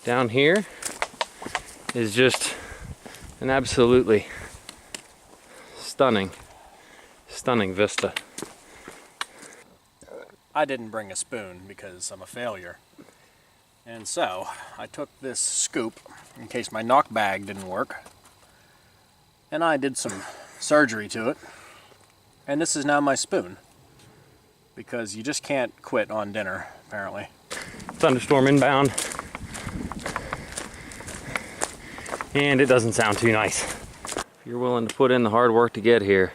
Down here is just an absolutely stunning vista. I didn't bring a spoon because I'm a failure. And so I took this scoop in case my knock bag didn't work. And I did some surgery to it. And this is now my spoon. Because you just can't quit on dinner, apparently. Thunderstorm inbound. And it doesn't sound too nice. If you're willing to put in the hard work to get here,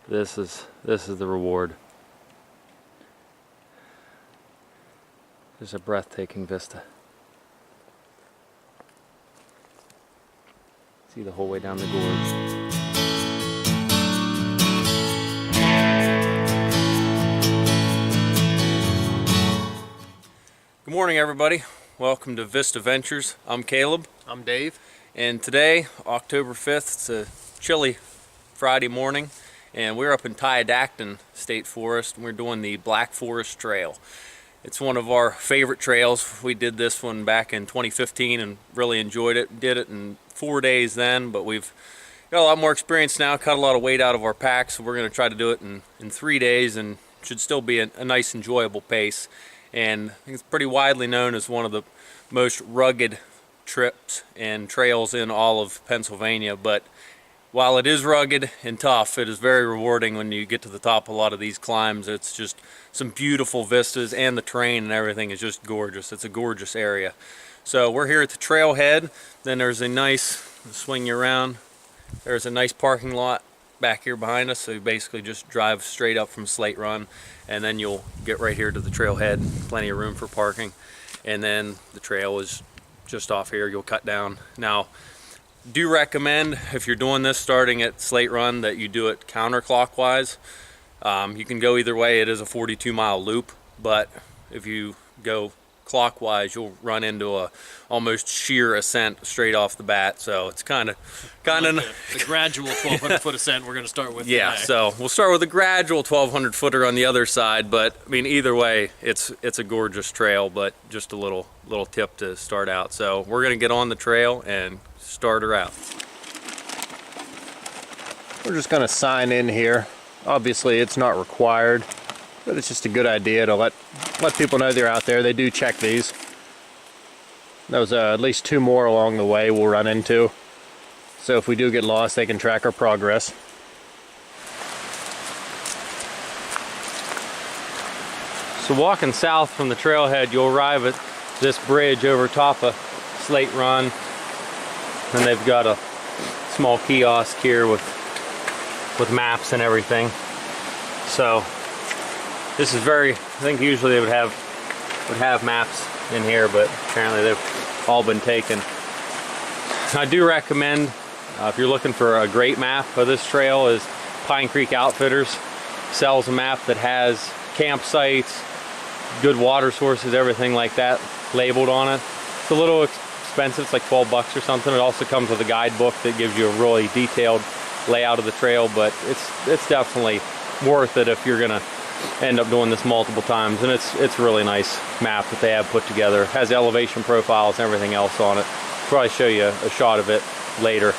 this is the reward. Just a breathtaking vista. See the whole way down the gorge. Good morning, everybody. Welcome to Vista Ventures. I'm Caleb. I'm Dave. And today, October 5th, it's a chilly Friday morning, and we're up in Tiadaghton State Forest, and we're doing the Black Forest Trail. It's one of our favorite trails. We did this one back in 2015 and really enjoyed it. Did it in 4 days then, but we've got a lot more experience now, cut a lot of weight out of our pack, so we're going to try to do it in 3 days, and should still be a nice, enjoyable pace. And I think it's pretty widely known as one of the most rugged trips and trails in all of Pennsylvania. But while it is rugged and tough, it is very rewarding when you get to the top of a lot of these climbs. It's just some beautiful vistas, and the terrain and everything is just gorgeous. It's a gorgeous area. So we're here at the Trailhead. Then there's a nice, swing you around, there's a nice parking lot back here behind us, so you basically just drive straight up from Slate Run, and then you'll get right here to the trailhead. Plenty of room for parking, and then the trail is just off here. You'll cut down. Now, do recommend, if you're doing this starting at Slate Run, that you do it counterclockwise. You can go either way. It is a 42-mile loop, but if you go clockwise, you'll run into a almost sheer ascent straight off the bat. So it's kind of the gradual 1,200 foot ascent we're going to start with. Yeah, today. so we'll start with a gradual 1,200 footer on the other side. But I mean, either way, it's a gorgeous trail. But just a little tip to start out. So we're going to get on the trail and start her out. We're just going to sign in here. Obviously, it's not required, but it's just a good idea to let people know they're out there. They do check these. There's at least 2 more along the way we'll run into. So if we do get lost, they can track our progress. So walking south from the trailhead, you'll arrive at this bridge over top of Slate Run. And they've got a small kiosk here with maps and everything. So this is I think usually they would have maps in here, but apparently they've all been taken. I do recommend, if you're looking for a great map of this trail, is Pine Creek Outfitters sells a map that has campsites, good water sources, everything like that labeled on it. It's a little expensive, it's like 12 bucks or something. It also comes with a guidebook that gives you a really detailed layout of the trail, but it's definitely worth it if you're gonna end up doing this multiple times. And it's a really nice map that they have put together. It has elevation profiles and everything else on it. I'll probably show you a shot of it later.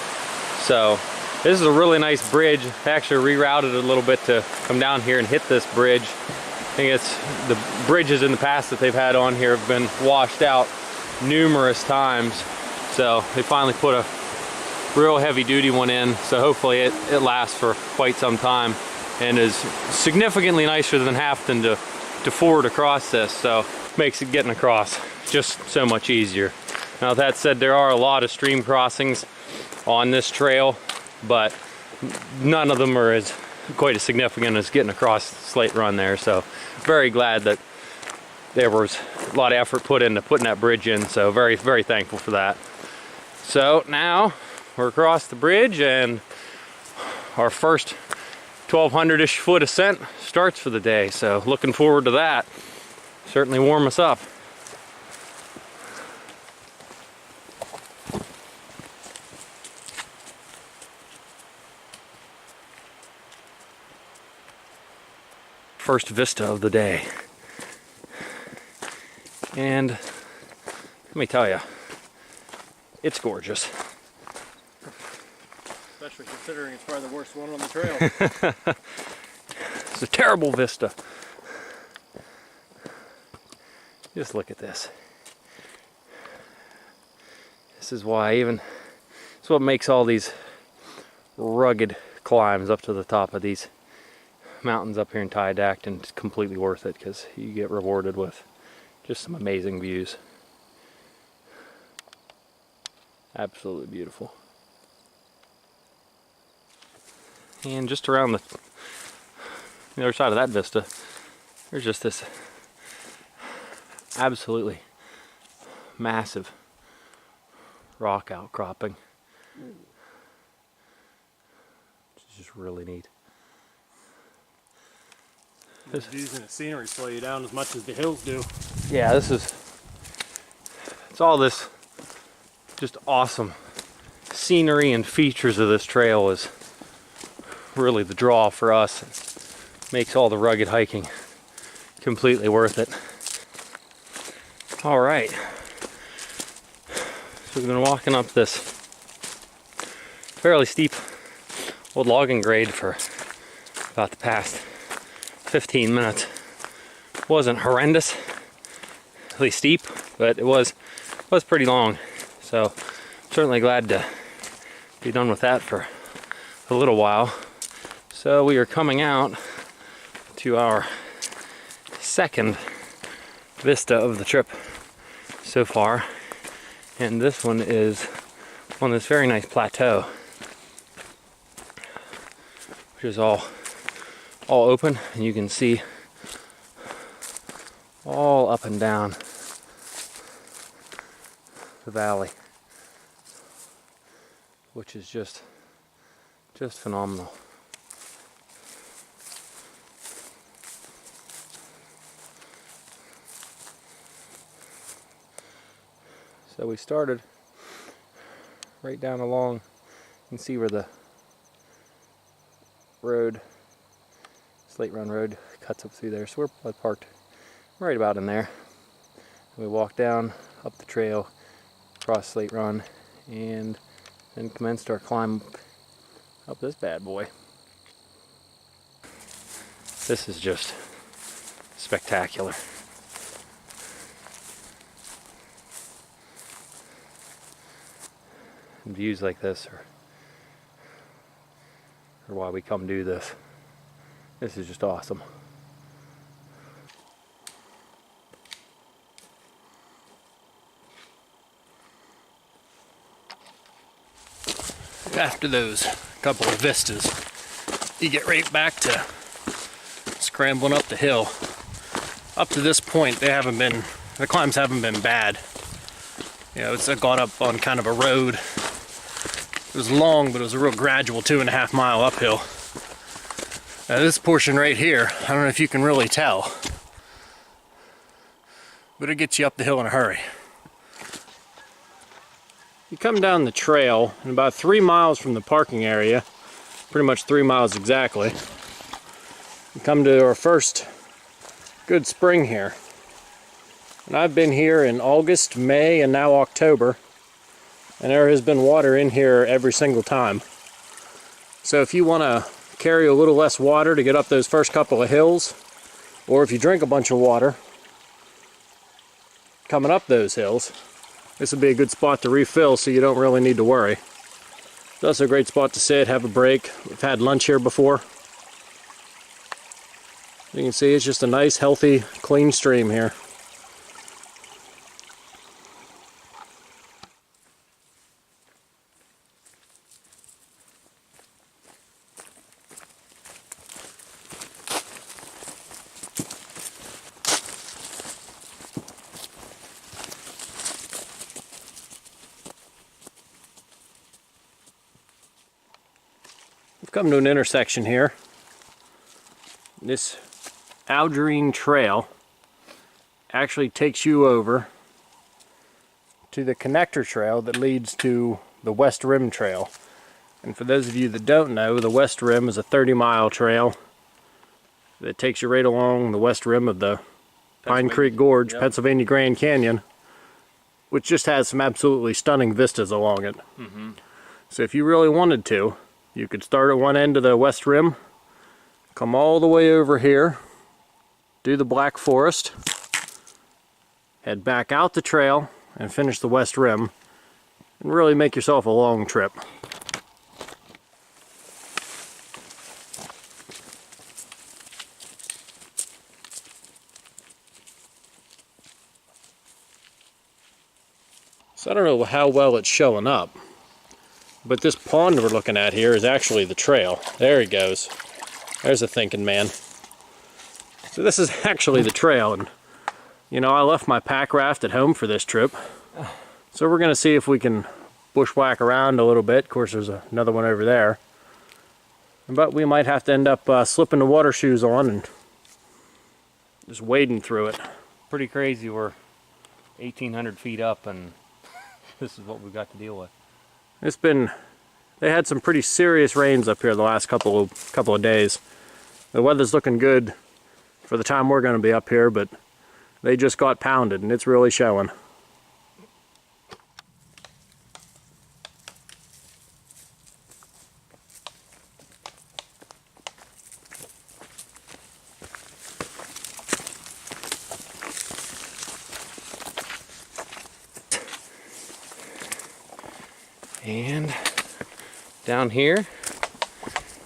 So this is a really nice bridge. I actually rerouted it a little bit to come down here and hit this bridge. I think it's the bridges in the past that they've had on here have been washed out numerous times, so they finally put a real heavy duty one in, so hopefully it lasts for quite some time and is significantly nicer than having to ford across this, so makes it getting across just so much easier. Now that said, there are a lot of stream crossings on this trail, but none of them are quite as significant as getting across Slate Run there, so very glad that there was a lot of effort put into putting that bridge in, so very, very thankful for that. So now we're across the bridge, and our first 1,200-ish foot ascent starts for the day, so looking forward to that. Certainly warm us up. First vista of the day. And let me tell you, it's gorgeous. Especially considering it's probably the worst one on the trail. It's a terrible vista. Just look at this. This is why it's what makes all these rugged climbs up to the top of these mountains up here in Tiadaghton completely worth it, because you get rewarded with just some amazing views. Absolutely beautiful. And just around the other side of that vista, there's just this absolutely massive rock outcropping. It's just really neat. The views and the scenery slow you down as much as the hills do. Yeah, it's all this just awesome scenery and features of this trail is really the draw for us. It makes all the rugged hiking completely worth it. All right, so we've been walking up this fairly steep old logging grade for about the past 15 minutes. Wasn't horrendous, really steep, but it was pretty long. So certainly glad to be done with that for a little while. So we are coming out to our second vista of the trip so far, and this one is on this very nice plateau, which is all open, and you can see all up and down the valley, which is just phenomenal. So we started right down along. You can see where the road, Slate Run road, cuts up through there. So we're parked right about in there. And we walked down up the trail, across Slate Run, and then commenced our climb up this bad boy. This is just spectacular. And views like this are why we come do this. This is just awesome. After those couple of vistas, you get right back to scrambling up the hill. Up to this point, the climbs haven't been bad. You know, it's gone up on kind of a road. It was long, but it was a real gradual 2.5 mile uphill. Now this portion right here, I don't know if you can really tell, but it gets you up the hill in a hurry. You come down the trail, and about 3 miles from the parking area, pretty much 3 miles exactly, you come to our first good spring here. And I've been here in August, May, and now October, and there has been water in here every single time. So if you want to carry a little less water to get up those first couple of hills, or if you drink a bunch of water coming up those hills, this would be a good spot to refill, so you don't really need to worry. It's also a great spot to sit, have a break. We've had lunch here before. You can see it's just a nice, healthy, clean stream here. Come to an intersection here. This algerine trail actually takes you over to the connector trail that leads to the West Rim Trail. And for those of you that don't know, the West Rim is a 30-mile trail that takes you right along the west rim of the Pine Creek Gorge, yep. Pennsylvania Grand Canyon, which just has some absolutely stunning vistas along it. So if you really wanted to, you could start at one end of the west rim, come all the way over here, do the Black Forest, head back out the trail, and finish the west rim, and really make yourself a long trip. So I don't know how well it's showing up, but this pond we're looking at here is actually the trail. There he goes. There's a thinking man. So this is actually the trail, and you know, I left my pack raft at home for this trip. So we're gonna see if we can bushwhack around a little bit. Of course, there's another one over there. But we might have to end up slipping the water shoes on and just wading through it. Pretty crazy. We're 1,800 feet up and this is what we've got to deal with. It's been, they had some pretty serious rains up here the last couple of days. The weather's looking good for the time we're going to be up here, but they just got pounded and it's really showing. And down here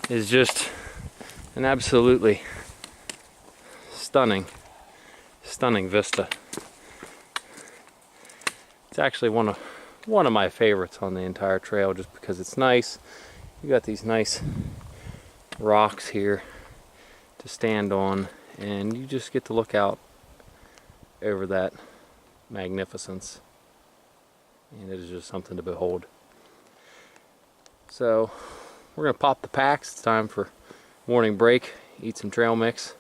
is just an absolutely stunning vista. It's actually one of my favorites on the entire trail, just because it's nice. You got these nice rocks here to stand on, and you just get to look out over that magnificence, and it is just something to behold. So we're gonna pop the packs. It's time for morning break, eat some trail mix,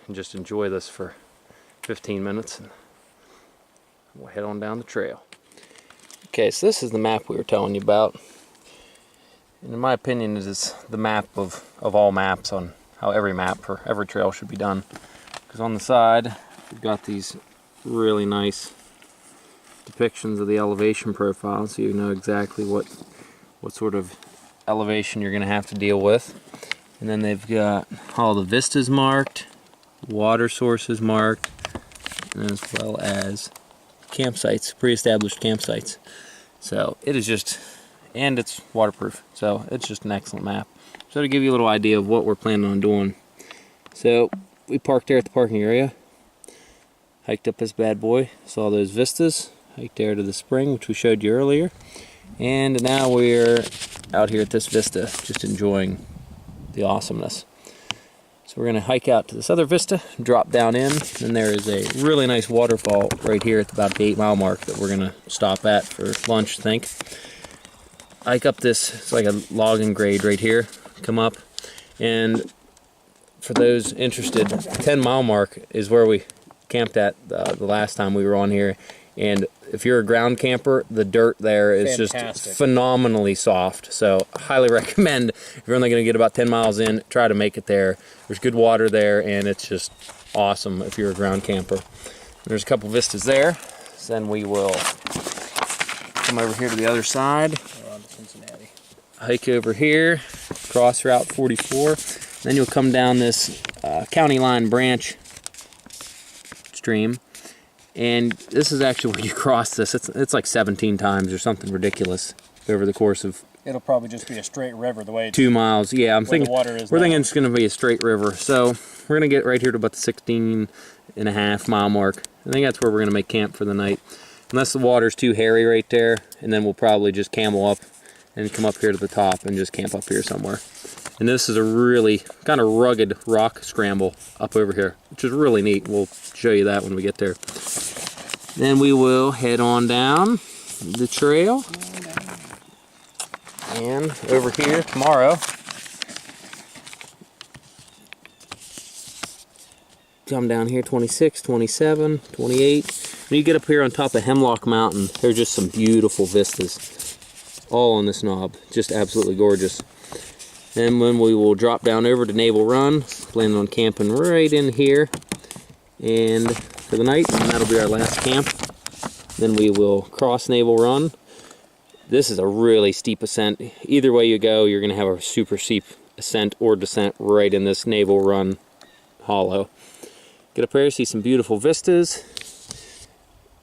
and just enjoy this for 15 minutes, and we'll head on down the trail. Okay, so this is the map we were telling you about, and in my opinion it is the map of all maps on how every map for every trail should be done, because on the side we've got these really nice depictions of the elevation profile, so you know exactly what sort of elevation you're going to have to deal with. And then they've got all the vistas marked, water sources marked, as well as campsites, pre-established campsites. So it is just, and it's waterproof, so it's just an excellent map. So to give you a little idea of what we're planning on doing. So we parked there at the parking area, hiked up this bad boy, saw those vistas, hiked there to the spring, which we showed you earlier. And now we're out here at this vista, just enjoying the awesomeness. So we're going to hike out to this other vista, drop down in, and there is a really nice waterfall right here at about the 8 mile mark that we're going to stop at for lunch, I think. Hike up this, it's like a logging grade right here, come up, and for those interested, 10 mile mark is where we camped at the last time we were on here. And if you're a ground camper, the dirt there is fantastic. Just phenomenally soft. So highly recommend, if you're only going to get about 10 miles in, try to make it there. There's good water there, and it's just awesome if you're a ground camper. There's a couple vistas there. So then we will come over here to the other side. We're on to Cincinnati. Hike over here, cross Route 44. Then you'll come down this county line branch stream. And this is actually where you cross this. It's like 17 times or something ridiculous over the course of... It'll probably just be a straight river the way it's 2 miles. Yeah, I'm thinking we're thinking it's going to be a straight river. So we're going to get right here to about the 16.5 mile mark. I think that's where we're going to make camp for the night. Unless the water's too hairy right there, and then we'll probably just camel up and come up here to the top and just camp up here somewhere. And this is a really kind of rugged rock scramble up over here, which is really neat. We'll show you that when we get there. Then we will head on down the trail. And over here tomorrow, come down here 26, 27, 28. When you get up here on top of Hemlock Mountain, there's just some beautiful vistas all on this knob. Just absolutely gorgeous. Then when we will drop down over to Naval Run, planning on camping right in here and for the night, and that'll be our last camp. Then we will cross Naval Run. This is a really steep ascent. Either way you go, you're going to have a super steep ascent or descent right in this Naval Run hollow. Get up here, see some beautiful vistas,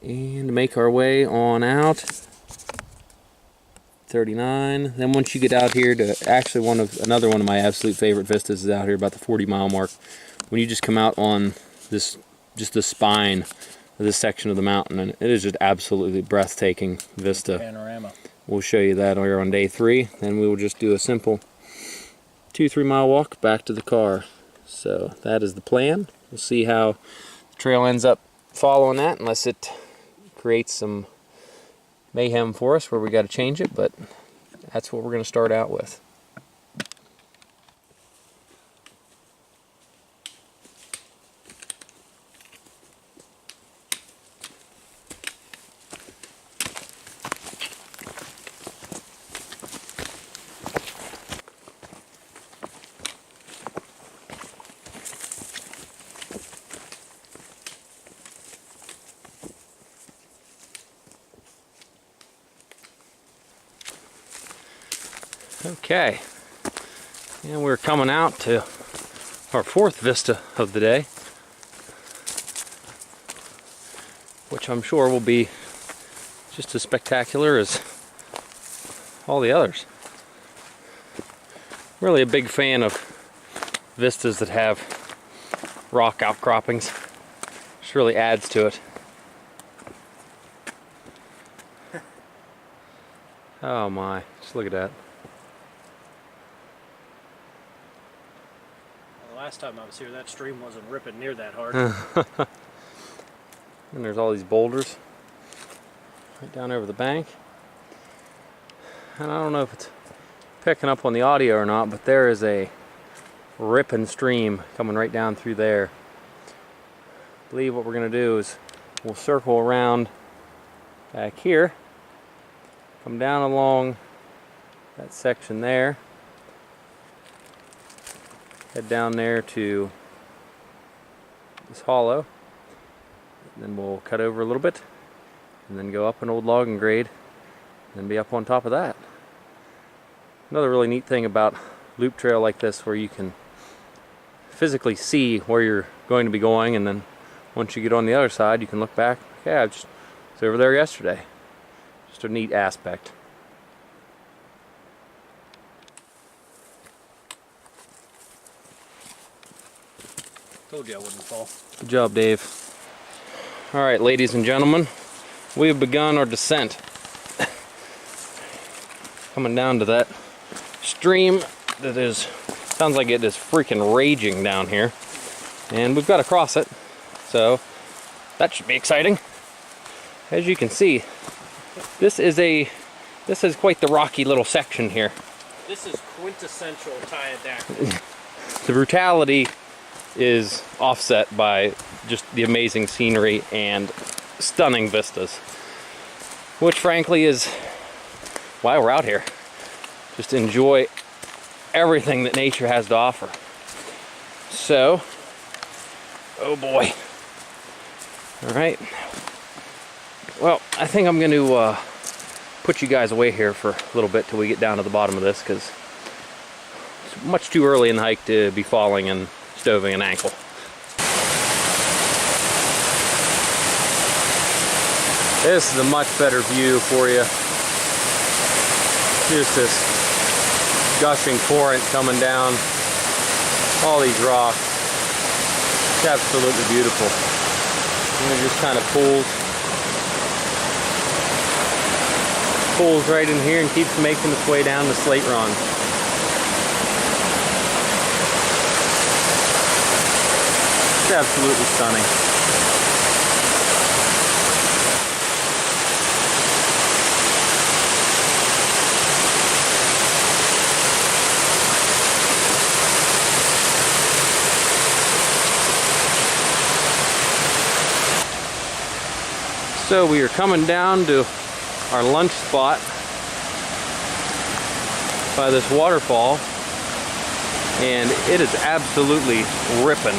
and make our way on out. 39. Then once you get out here to actually another one of my absolute favorite vistas is out here about the 40-mile mark. When you just come out on this, just the spine of this section of the mountain, and it is just absolutely breathtaking vista. Panorama. We'll show you that here on day 3. Then we will just do a simple 2-3 mile walk back to the car. So that is the plan. We'll see how the trail ends up following that, unless it creates some mayhem for us where we got to change it, but that's what we're going to start out with. Okay, and we're coming out to our 4th vista of the day, which I'm sure will be just as spectacular as all the others. Really a big fan of vistas that have rock outcroppings. Just really adds to it. Oh my, just look at that. Last time I was here, that stream wasn't ripping near that hard. And there's all these boulders right down over the bank. And I don't know if it's picking up on the audio or not, but there is a ripping stream coming right down through there. I believe what we're going to do is we'll circle around back here, come down along that section there, head down there to this hollow, and then we'll cut over a little bit, and then go up an old logging grade, and then be up on top of that. Another really neat thing about loop trail like this, where you can physically see where you're going to be going, and then once you get on the other side, you can look back. Yeah, I was over there yesterday. Just a neat aspect. Told you I wouldn't fall. Good job, Dave. All right, ladies and gentlemen, we have begun our descent. Coming down to that stream that sounds like it is freaking raging down here. And we've got to cross it, so that should be exciting. As you can see, this is quite the rocky little section here. This is quintessential Tiadaghton. The brutality is offset by just the amazing scenery and stunning vistas, which frankly is why we're out here. Just to enjoy everything that nature has to offer. So, oh boy. All right. Well, I think I'm going to put you guys away here for a little bit till we get down to the bottom of this, because it's much too early in the hike to be falling and stoving an ankle. This is a much better view for you. Here's this gushing torrent coming down. All these rocks. It's absolutely beautiful. And it just kind of pulls right in here and keeps making its way down the Slate Run. It's absolutely stunning. So we are coming down to our lunch spot by this waterfall, and it is absolutely ripping.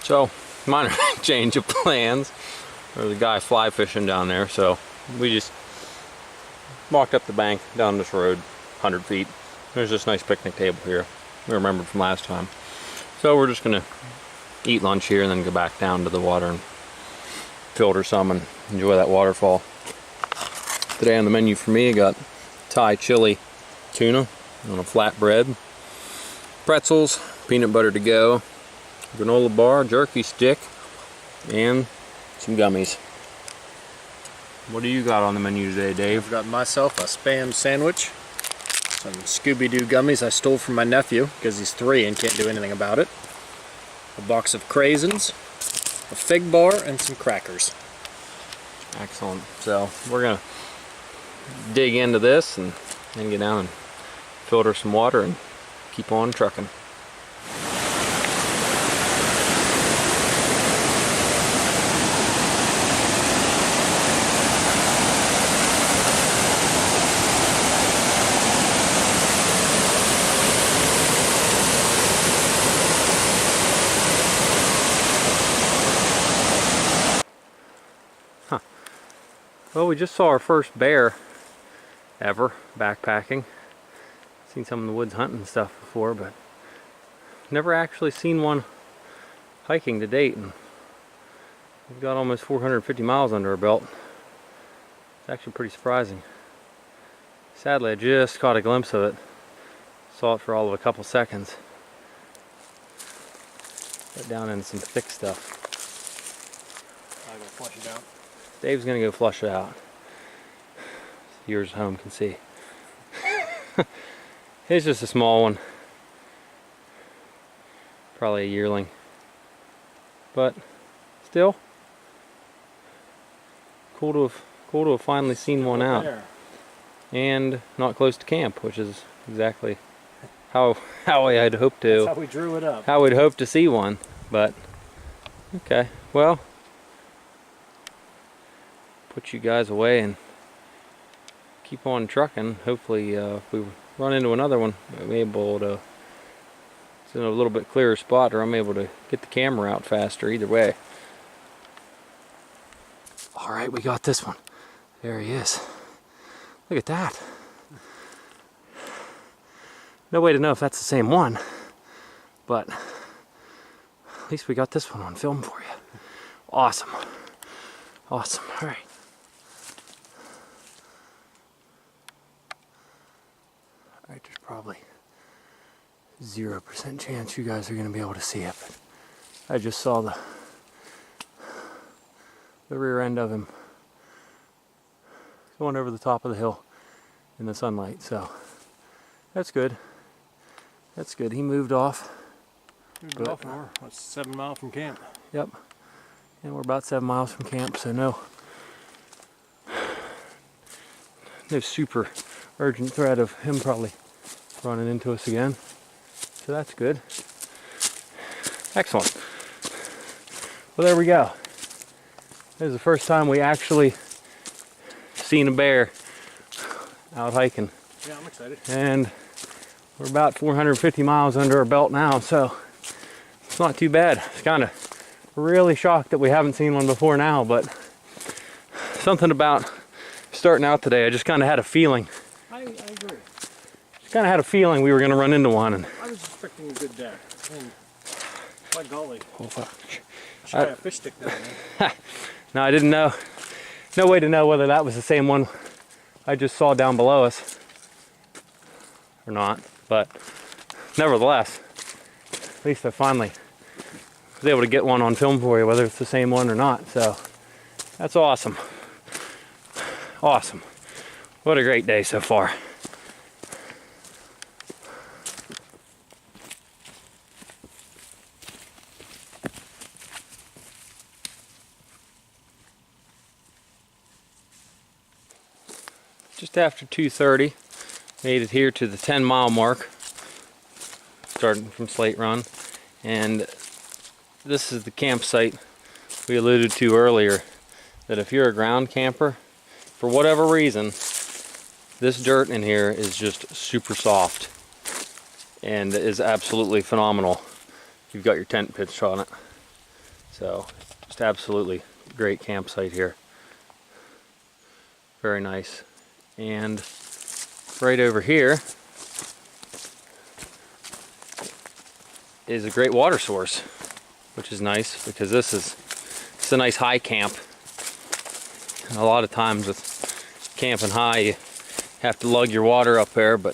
So, minor change of plans. There's a guy fly fishing down there, so we just walked up the bank down this road 100 feet. There's this nice picnic table here. We remembered from last time. So we're just gonna eat lunch here and then go back down to the water and filter some and enjoy that waterfall. Today on the menu for me, I got Thai chili tuna on a flatbread, pretzels, peanut butter to go, granola bar, jerky stick, and some gummies. What do you got on the menu today, Dave? I've got myself a Spam sandwich, some Scooby-Doo gummies I stole from my nephew because he's 3 and can't do anything about it, a box of craisins, a fig bar, and some crackers. Excellent. So we're gonna dig into this and then get down and filter some water and keep on trucking. Well, we just saw our first bear ever backpacking. Seen some in the woods hunting and stuff before, but never actually seen one hiking to date. And we've got almost 450 miles under our belt. It's actually pretty surprising. Sadly, I just caught a glimpse of it. Saw it for all of a couple seconds. Got down into some thick stuff. I'll go flush it out. Dave's gonna go flush it out. Yours at home can see. It's just a small one. Probably a yearling. But still, cool to have finally seen one out. There. And not close to camp, which is exactly how I had hoped to. That's how we drew it up. How we'd hoped to see one. But okay, well, put you guys away and keep on trucking. Hopefully if we run into another one, I'm able to, it's in a little bit clearer spot, or I'm able to get the camera out faster. Either way. Alright, we got this one. There he is. Look at that. No way to know if that's the same one, but at least we got this one on film for you. Awesome. Awesome. Alright. Alright, there's probably 0% chance you guys are going to be able to see it, but I just saw the rear end of him going over the top of the hill in the sunlight, so that's good. That's good. He moved off. Moved off, and we're 7 miles from camp. Yep. And we're about 7 miles from camp, so no super urgent threat of him probably running into us again. So that's good. Excellent. Well, there we go. This is the first time we actually seen a bear out hiking. Yeah, I'm excited. And we're about 450 miles under our belt now, so it's not too bad. It's kind of really shocked that we haven't seen one before now, but something about starting out today, I just kind of had a feeling. I agree. Just kind of had a feeling we were going to run into one. And I was expecting a good day. And by golly, oh, fuck. should have a fish stick down there. No, I didn't know. No way to know whether that was the same one I just saw down below us or not, but nevertheless, at least I finally was able to get one on film for you, whether it's the same one or not. So that's awesome. Awesome. What a great day so far. Just after 2:30, made it here to the 10-mile mark, starting from Slate Run, and this is the campsite we alluded to earlier, that if you're a ground camper, for whatever reason, this dirt in here is just super soft and is absolutely phenomenal. You've got your tent pitched on it. So just absolutely great campsite here. Very nice. And right over here is a great water source, which is nice because it's a nice high camp. And a lot of times with camping high, you have to lug your water up there, but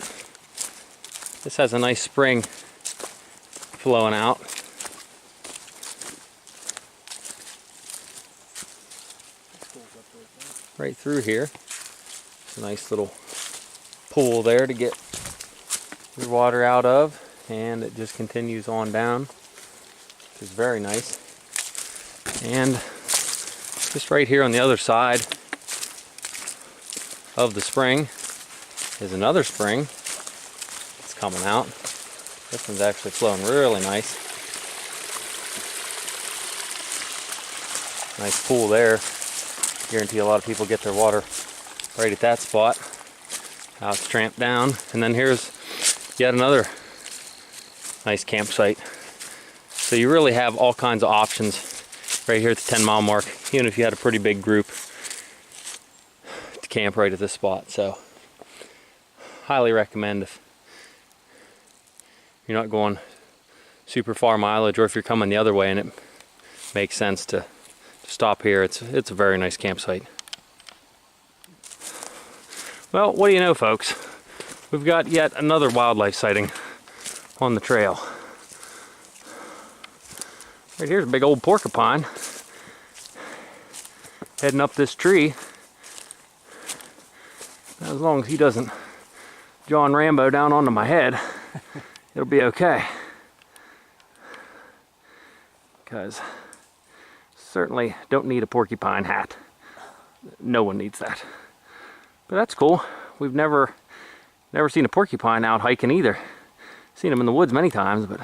this has a nice spring flowing out. Right through here. It's a nice little pool there to get your water out of, and it just continues on down, which is very nice. And just right here on the other side of the spring is another spring. It's coming out. This one's actually flowing really nice. Nice pool there. Guarantee a lot of people get their water right at that spot. How it's tramped down. And then here's yet another nice campsite. So you really have all kinds of options right here at the 10-mile mark, even if you had a pretty big group to camp right at this spot. So highly recommend if you're not going super far mileage, or if you're coming the other way and it makes sense to stop here. It's a very nice campsite. Well, what do you know, folks? We've got yet another wildlife sighting on the trail. Right here's a big old porcupine heading up this tree. As long as he doesn't John Rambo down onto my head, it'll be okay. Because certainly don't need a porcupine hat. No one needs that. But that's cool. We've never seen a porcupine out hiking either. Seen them in the woods many times, but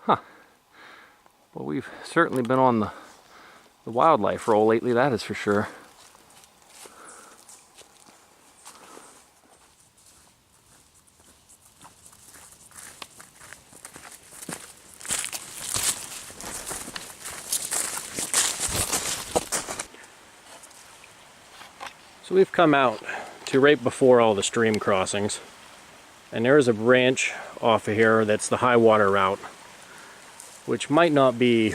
well, we've certainly been on the wildlife roll lately, that is for sure. So we've come out to right before all the stream crossings, and there is a branch off of here that's the high water route, which might not be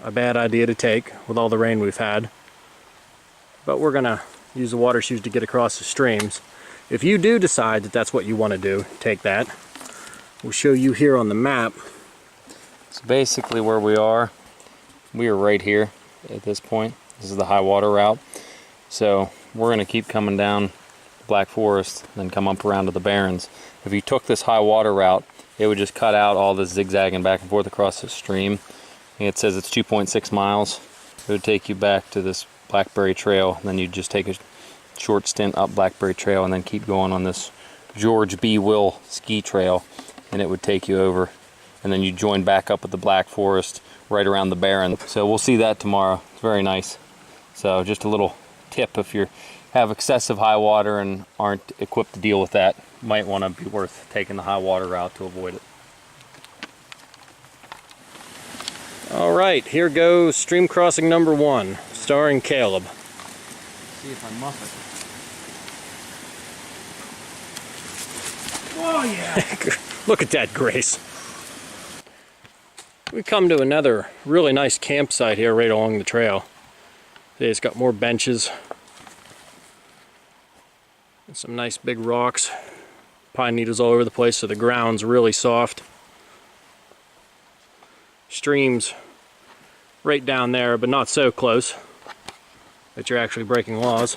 a bad idea to take with all the rain we've had, but we're gonna use the water shoes to get across the streams. If you do decide that that's what you want to do, take that. We'll show you here on the map. So basically where we are right here at this point. This is the high water route. So we're going to keep coming down Black Forest, then come up around to the Barrens. If you took this high water route, it would just cut out all this zigzagging back and forth across the stream. And it says it's 2.6 miles. It would take you back to this Blackberry Trail, and then you'd just take a short stint up Blackberry Trail and then keep going on this George B. Will ski trail, and it would take you over, and then you join back up at the Black Forest right around the Barren. So we'll see that tomorrow. It's very nice. So just a little tip, if you have excessive high water and aren't equipped to deal with that, might want to be worth taking the high water route to avoid it. All right, here goes stream crossing number 1, starring Caleb. See if I muff it. Oh yeah! Look at that grace. We come to another really nice campsite here right along the trail. It's got more benches and some nice big rocks, pine needles all over the place, so the ground's really soft. Streams right down there, but not so close that you're actually breaking laws.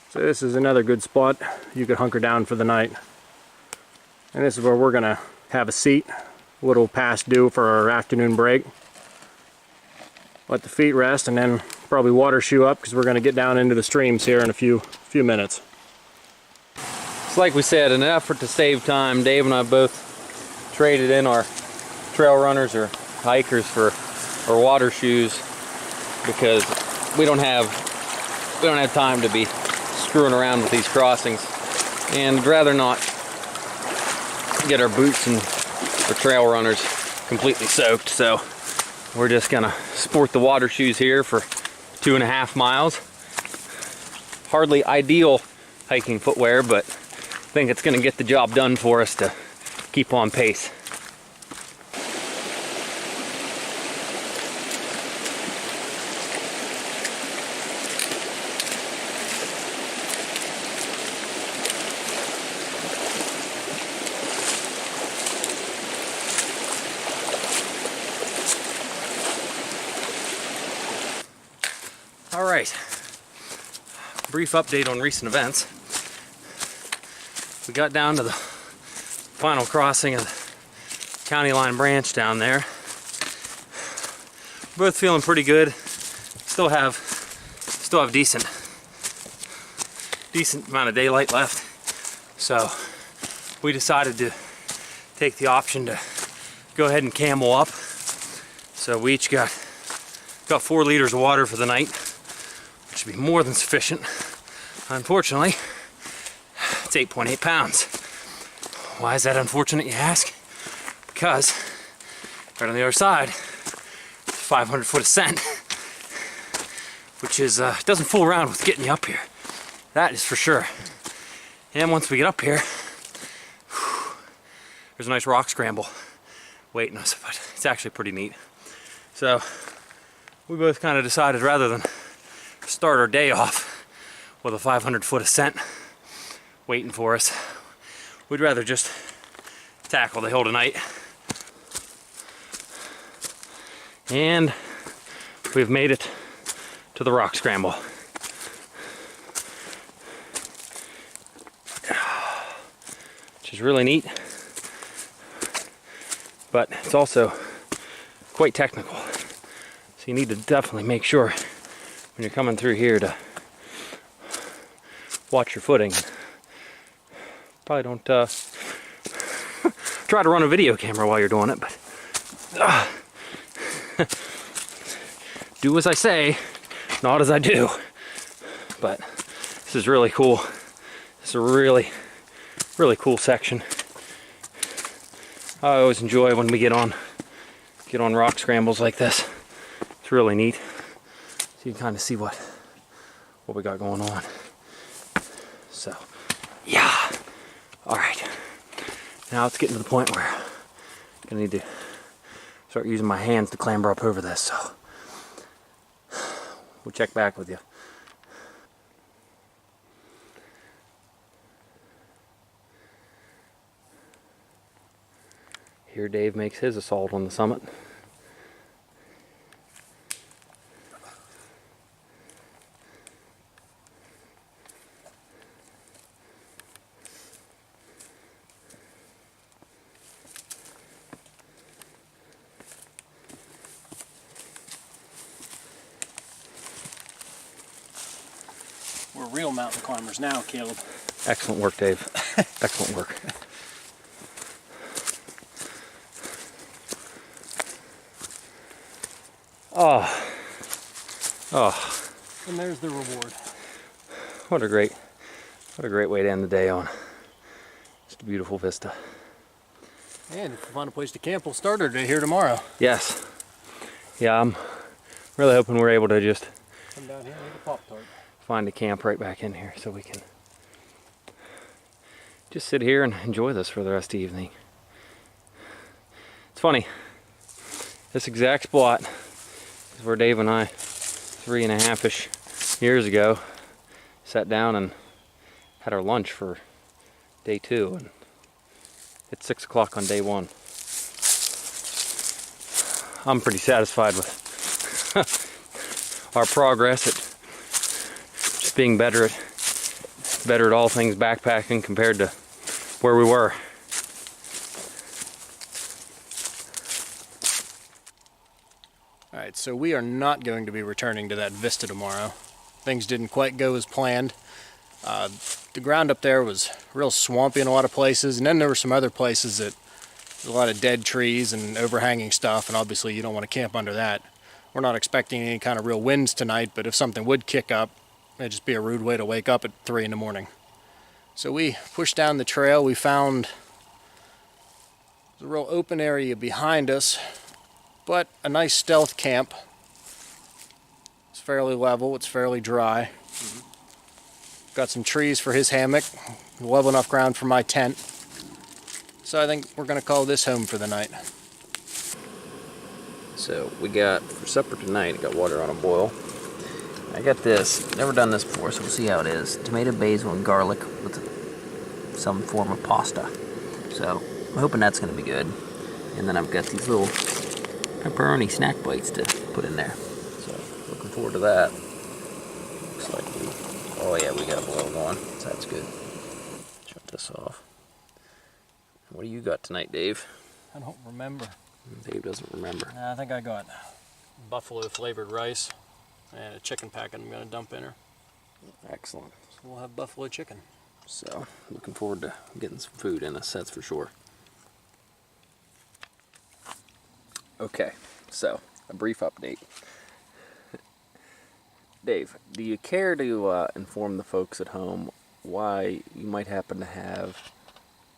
So this is another good spot you could hunker down for the night. And this is where we're gonna have a seat, a little past due for our afternoon break. Let the feet rest, and then probably water shoe up, because we're going to get down into the streams here in a few minutes. It's like we said, in an effort to save time, Dave and I both traded in our trail runners or hikers for our water shoes, because we don't have time to be screwing around with these crossings, and I'd rather not get our boots and Our trail runner's completely soaked, so we're just gonna sport the water shoes here for 2.5 miles. Hardly ideal hiking footwear, but I think it's gonna get the job done for us to keep on pace. All right, brief update on recent events. We got down to the final crossing of the county line branch down there. Both feeling pretty good. Still have decent amount of daylight left. So we decided to take the option to go ahead and camel up. So we each got 4 liters of water for the night, which should be more than sufficient. Unfortunately, it's 8.8 pounds. Why is that unfortunate, you ask? Because right on the other side, 500-foot ascent, which is doesn't fool around with getting you up here. That is for sure. And once we get up here, there's a nice rock scramble waiting us, but it's actually pretty neat. So we both kind of decided, rather than start our day off with a 500-foot ascent waiting for us, we'd rather just tackle the hill tonight. And we've made it to the rock scramble. Which is really neat, but it's also quite technical. So you need to definitely make sure when you're coming through here to watch your footing. Probably don't try to run a video camera while you're doing it, but do as I say, not as I do. But this is really cool. It's a really cool section. I always enjoy when we get on rock scrambles like this. It's really neat. So you can kind of see what we got going on. So yeah. All right. Now it's getting to the point where I'm gonna need to start using my hands to clamber up over this. So we'll check back with you. Here Dave makes his assault on the summit. We're real mountain climbers now, Caleb. Excellent work, Dave. Excellent work. Oh. And there's the reward. What a great way to end the day on. Just a beautiful vista. And if we find a place to camp, we'll start our day here tomorrow. Yes. Yeah, I'm really hoping we're able to just come down here and eat a Pop-Tart. Find a camp right back in here so we can just sit here and enjoy this for the rest of the evening. It's funny, this exact spot is where Dave and I 3.5-ish years ago sat down and had our lunch for day 2, and it's 6 o'clock on day 1. I'm pretty satisfied with our progress at just being better at all things backpacking compared to where we were. Alright, so we are not going to be returning to that Vista tomorrow. Things didn't quite go as planned. The ground up there was real swampy in a lot of places, and then there were some other places that a lot of dead trees and overhanging stuff, and obviously you don't want to camp under that. We're not expecting any kind of real winds tonight, but if something would kick up, it'd just be a rude way to wake up at 3 in the morning. So we pushed down the trail. We found There's a real open area behind us, but a nice stealth camp. It's fairly level, it's fairly dry. Got some trees for his hammock, level enough ground for my tent. So I think we're gonna call this home for the night. So we got, for supper tonight, I got water on a boil. I got this, never done this before, so we'll see how it is. Tomato, basil, and garlic with some form of pasta. So I'm hoping that's gonna be good. And then I've got these little pepperoni snack bites to put in there. So looking forward to that. Looks like oh yeah, we got a boil going, so that's good. Shut this off. What do you got tonight, Dave? I don't remember. Dave doesn't remember. I think I got buffalo flavored rice and a chicken packet I'm gonna dump in her. Excellent. So we'll have buffalo chicken. So looking forward to getting some food in us, that's for sure. Okay, so a brief update. Dave, do you care to inform the folks at home why you might happen to have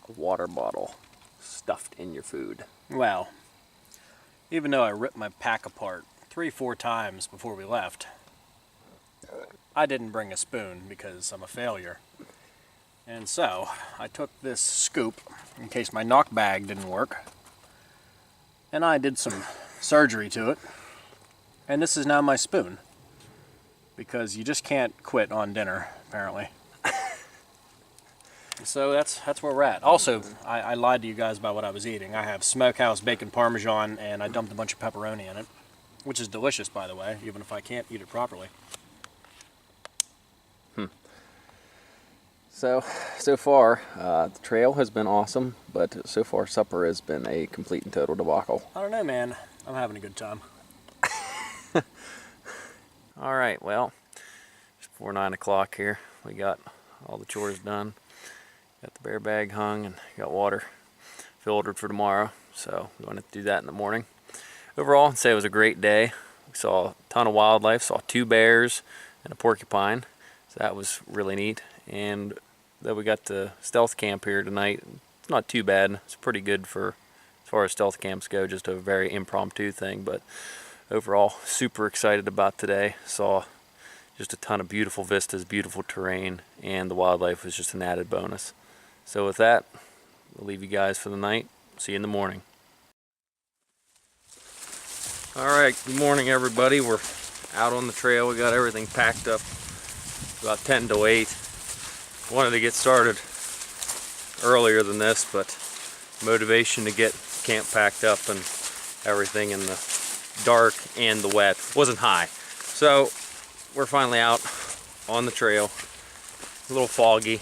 a water bottle stuffed in your food? Well, even though I ripped my pack apart 3-4 times before we left, I didn't bring a spoon because I'm a failure. And so I took this scoop in case my knock bag didn't work, and I did some surgery to it, and this is now my spoon. Because you just can't quit on dinner, apparently. So that's where we're at. Also, I lied to you guys about what I was eating. I have smokehouse bacon parmesan, and I dumped a bunch of pepperoni in it, which is delicious, by the way, even if I can't eat it properly. So far, the trail has been awesome, but so far supper has been a complete and total debacle. I don't know, man. I'm having a good time. All right, well, it's before 9 o'clock here. We got all the chores done. Got the bear bag hung and got water filtered for tomorrow. So we want to do that in the morning. Overall, I'd say it was a great day. We saw a ton of wildlife, saw 2 bears and a porcupine. So that was really neat. And then we got the stealth camp here tonight. It's not too bad. It's pretty good for, as far as stealth camps go, just a very impromptu thing. But overall, super excited about today. Saw just a ton of beautiful vistas, beautiful terrain, and the wildlife was just an added bonus. So with that, we'll leave you guys for the night. See you in the morning. All right, good morning everybody. We're out on the trail. We got everything packed up. About 10 to 8. Wanted to get started earlier than this, but motivation to get camp packed up and everything in the dark and the wet wasn't high. So we're finally out on the trail. A little foggy,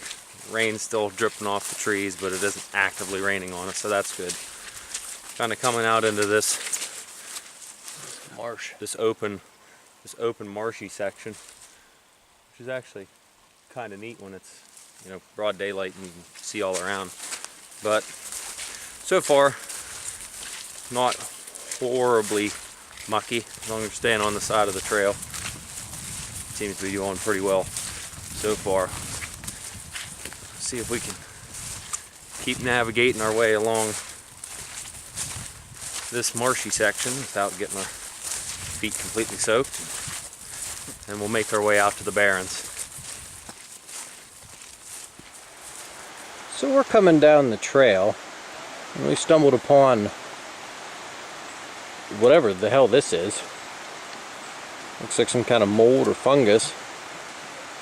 rain's still dripping off the trees, but it isn't actively raining on us, so that's good. Kind of coming out into this marsh, this open marshy section, which is actually kind of neat when it's, you know, broad daylight and you can see all around. But so far, not horribly mucky, as long as you're staying on the side of the trail. Seems to be doing pretty well so far. See if we can keep navigating our way along this marshy section without getting our feet completely soaked, and we'll make our way out to the barrens. So we're coming down the trail, and we stumbled upon whatever the hell this is. Looks like some kind of mold or fungus,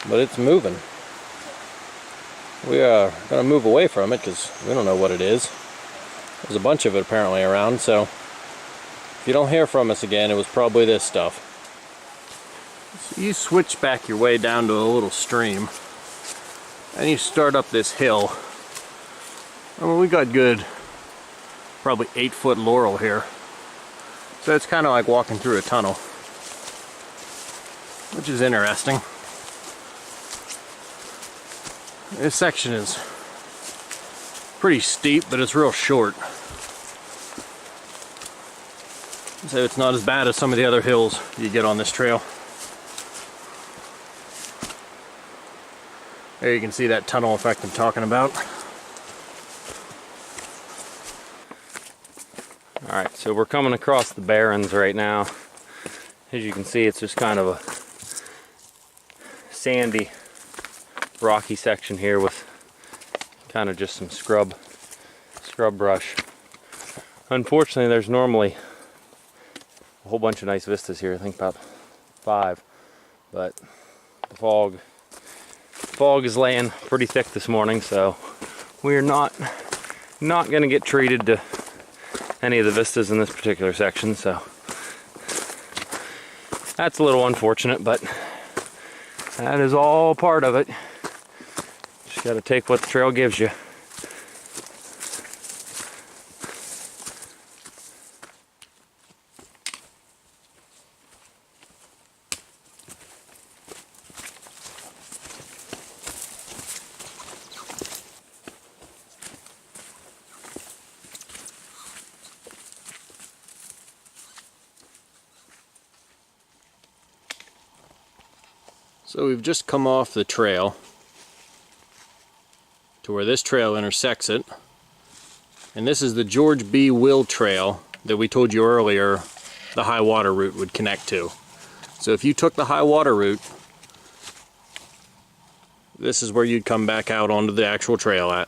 but it's moving. We are going to move away from it because we don't know what it is. There's a bunch of it apparently around, so if you don't hear from us again, it was probably this stuff. So you switch back your way down to a little stream, and you start up this hill. I mean, we got good, probably 8-foot laurel here. So it's kind of like walking through a tunnel, which is interesting. This section is pretty steep, but it's real short. So it's not as bad as some of the other hills you get on this trail. There you can see that tunnel effect I'm talking about. So we're coming across the barrens right now. As you can see, it's just kind of a sandy, rocky section here with kind of just some scrub brush. Unfortunately, there's normally a whole bunch of nice vistas here. I think about 5, but the fog is laying pretty thick this morning, so we're not going to get treated to any of the vistas in this particular section. So that's a little unfortunate, but that is all part of it. Just got to take what the trail gives you. So we've just come off the trail to where this trail intersects it, and this is the George B. Will Trail that we told you earlier the high water route would connect to. So if you took the high water route, this is where you'd come back out onto the actual trail at.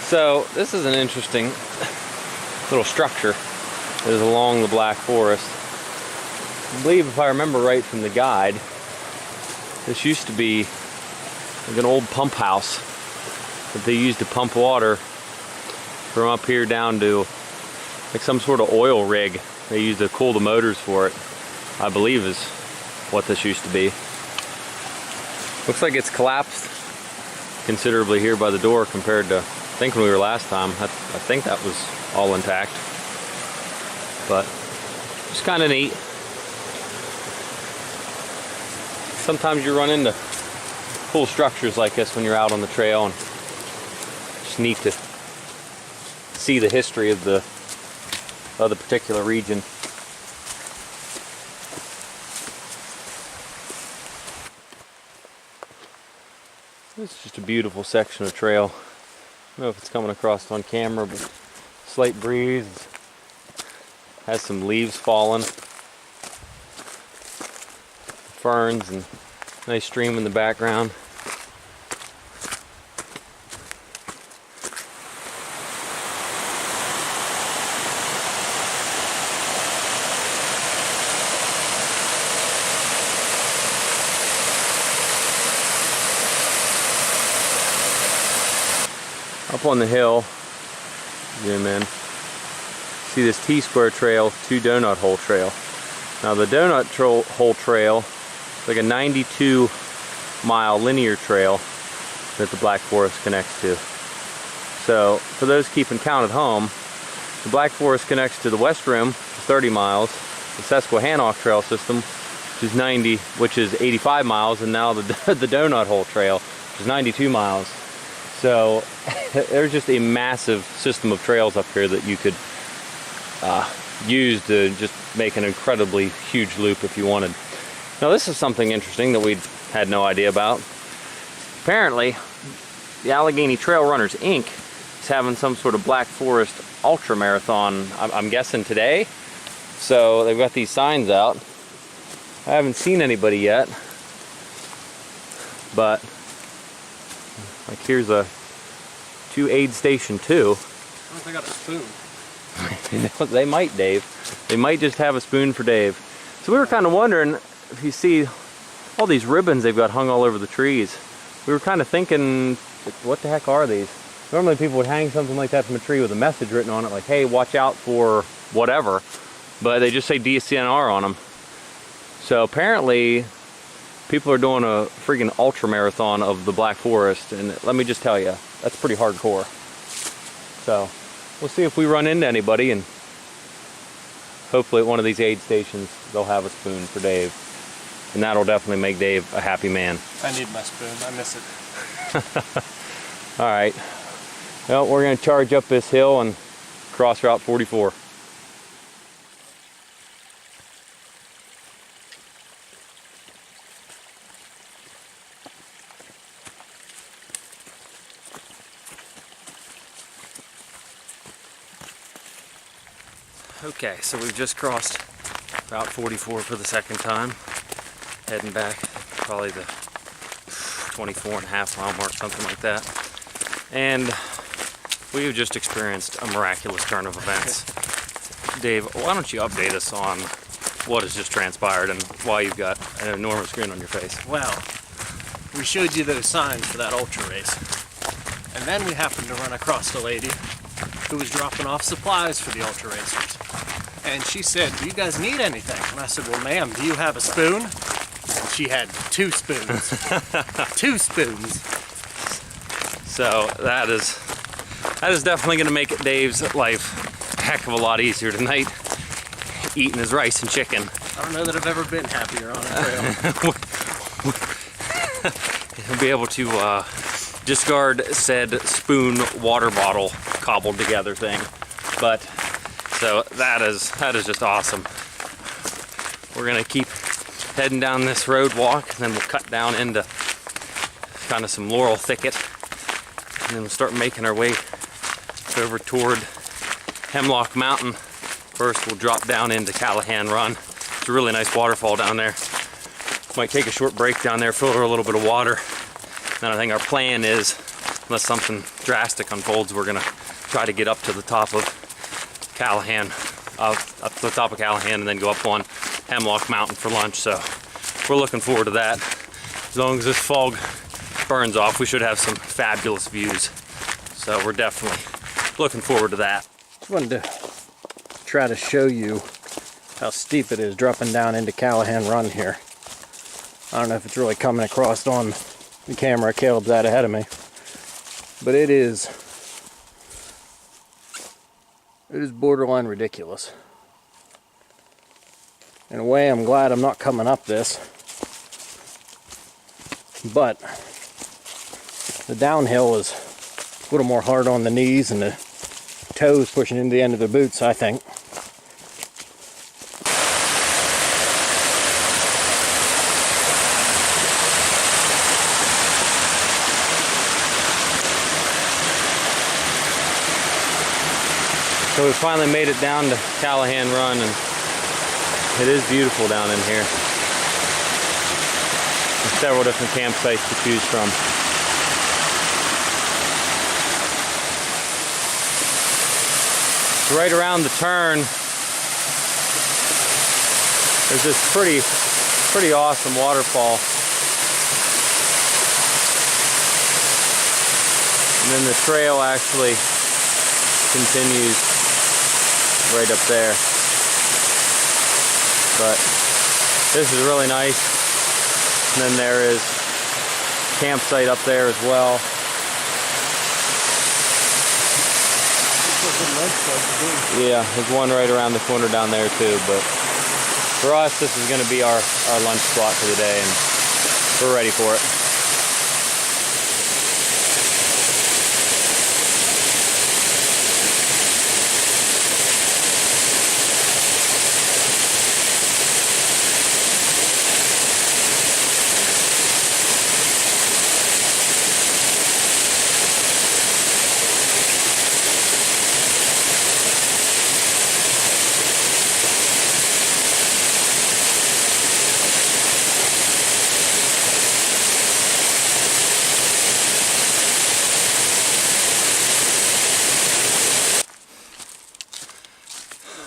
So this is an interesting little structure that is along the Black Forest. I believe, if I remember right from the guide, this used to be like an old pump house that they used to pump water from up here down to like some sort of oil rig. They used to cool the motors for it, I believe is what this used to be. Looks like it's collapsed considerably here by the door compared to, I think, when we were last time. I think that was all intact, but it's kind of neat. Sometimes you run into cool structures like this when you're out on the trail, and it's neat to see the history of the particular region. This is just a beautiful section of trail. I don't know if it's coming across on camera, but slight breeze, has some leaves falling, ferns, and nice stream in the background. Up on the hill, zoom in, see this T-square trail to Donut Hole Trail. Now the Donut Hole Trail is like a 92-mile linear trail that the Black Forest connects to. So for those keeping count at home, the Black Forest connects to the West Rim, 30 miles, the Susquehannock Trail System, which is 85 miles, and now the Donut Hole Trail, which is 92 miles. So there's just a massive system of trails up here that you could use to just make an incredibly huge loop if you wanted. Now this is something interesting that we had no idea about. Apparently, the Allegheny Trail Runners Inc. is having some sort of Black Forest ultra marathon, I'm guessing today. So they've got these signs out. I haven't seen anybody yet, but like here's a to aid station 2. I wonder if they got a spoon. They might, Dave. They might just have a spoon for Dave. So we were kind of wondering if you see all these ribbons they've got hung all over the trees. We were kind of thinking, what the heck are these? Normally people would hang something like that from a tree with a message written on it, like, hey, watch out for whatever. But they just say DCNR on them. So apparently people are doing a freaking ultra marathon of the Black Forest, and let me just tell you, that's pretty hardcore. So we'll see if we run into anybody and hopefully at one of these aid stations they'll have a spoon for Dave. And that'll definitely make Dave a happy man. I need my spoon. I miss it. All right. Well, we're going to charge up this hill and cross Route 44. Okay, so we've just crossed Route 44 for the second time. Heading back, probably the 24.5 mile mark, something like that. And we've just experienced a miraculous turn of events. Dave, why don't you update us on what has just transpired and why you've got an enormous grin on your face? Well, we showed you those signs for that ultra race. And then we happened to run across a lady who was dropping off supplies for the ultra racers. And she said, "Do you guys need anything?" And I said, "Well, ma'am, do you have a spoon?" And she had 2 spoons. 2 spoons. So that is definitely going to make Dave's life a heck of a lot easier tonight, eating his rice and chicken. I don't know that I've ever been happier on a trail. He'll be able to discard said spoon water bottle cobbled together thing. But so that is just awesome. We're gonna keep heading down this road walk, and then we'll cut down into kind of some laurel thicket, and then we'll start making our way over toward Hemlock Mountain. First we'll drop down into Callahan Run. It's a really nice waterfall down there. Might take a short break down there, filter a little bit of water. Then I think our plan is, unless something drastic unfolds, we're gonna try to get up to the top of Callahan, up to the top of Callahan, and then go up on Hemlock Mountain for lunch. So we're looking forward to that. As long as this fog burns off, we should have some fabulous views. So we're definitely looking forward to that. Just wanted to try to show you how steep it is dropping down into Callahan Run here. I don't know if it's really coming across on the camera. Caleb's out ahead of me. But it is borderline ridiculous. In a way, I'm glad I'm not coming up this. But the downhill is a little more hard on the knees and the toes pushing into the end of the boots, I think. So we finally made it down to Callahan Run, and it is beautiful down in here. There's several different campsites to choose from. Right around the turn, there's this pretty awesome waterfall. And then the trail actually continues right up there. But this is really nice. And then there is a campsite up there as well. Yeah, there's one right around the corner down there too. But for us, this is going to be our lunch spot for the day, and we're ready for it.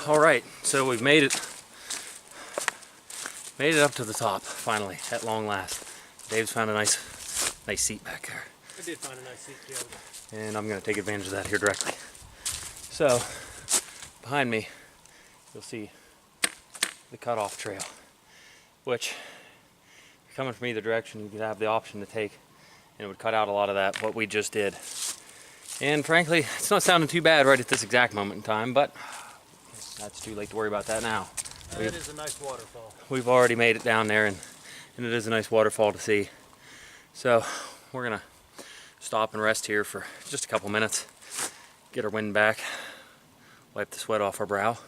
All right, so we've made it up to the top finally, at long last. Dave's found a nice seat back there. I did find a nice seat, Caleb. And I'm going to take advantage of that here directly. So, behind me, you'll see the cutoff trail, which, if you're coming from either direction, you could have the option to take, and it would cut out a lot of that, what we just did. And frankly, it's not sounding too bad right at this exact moment in time, but that's too late to worry about that now. That is a nice waterfall. We've already made it down there, and it is a nice waterfall to see. So we're gonna stop and rest here for just a couple minutes, get our wind back, wipe the sweat off our brow,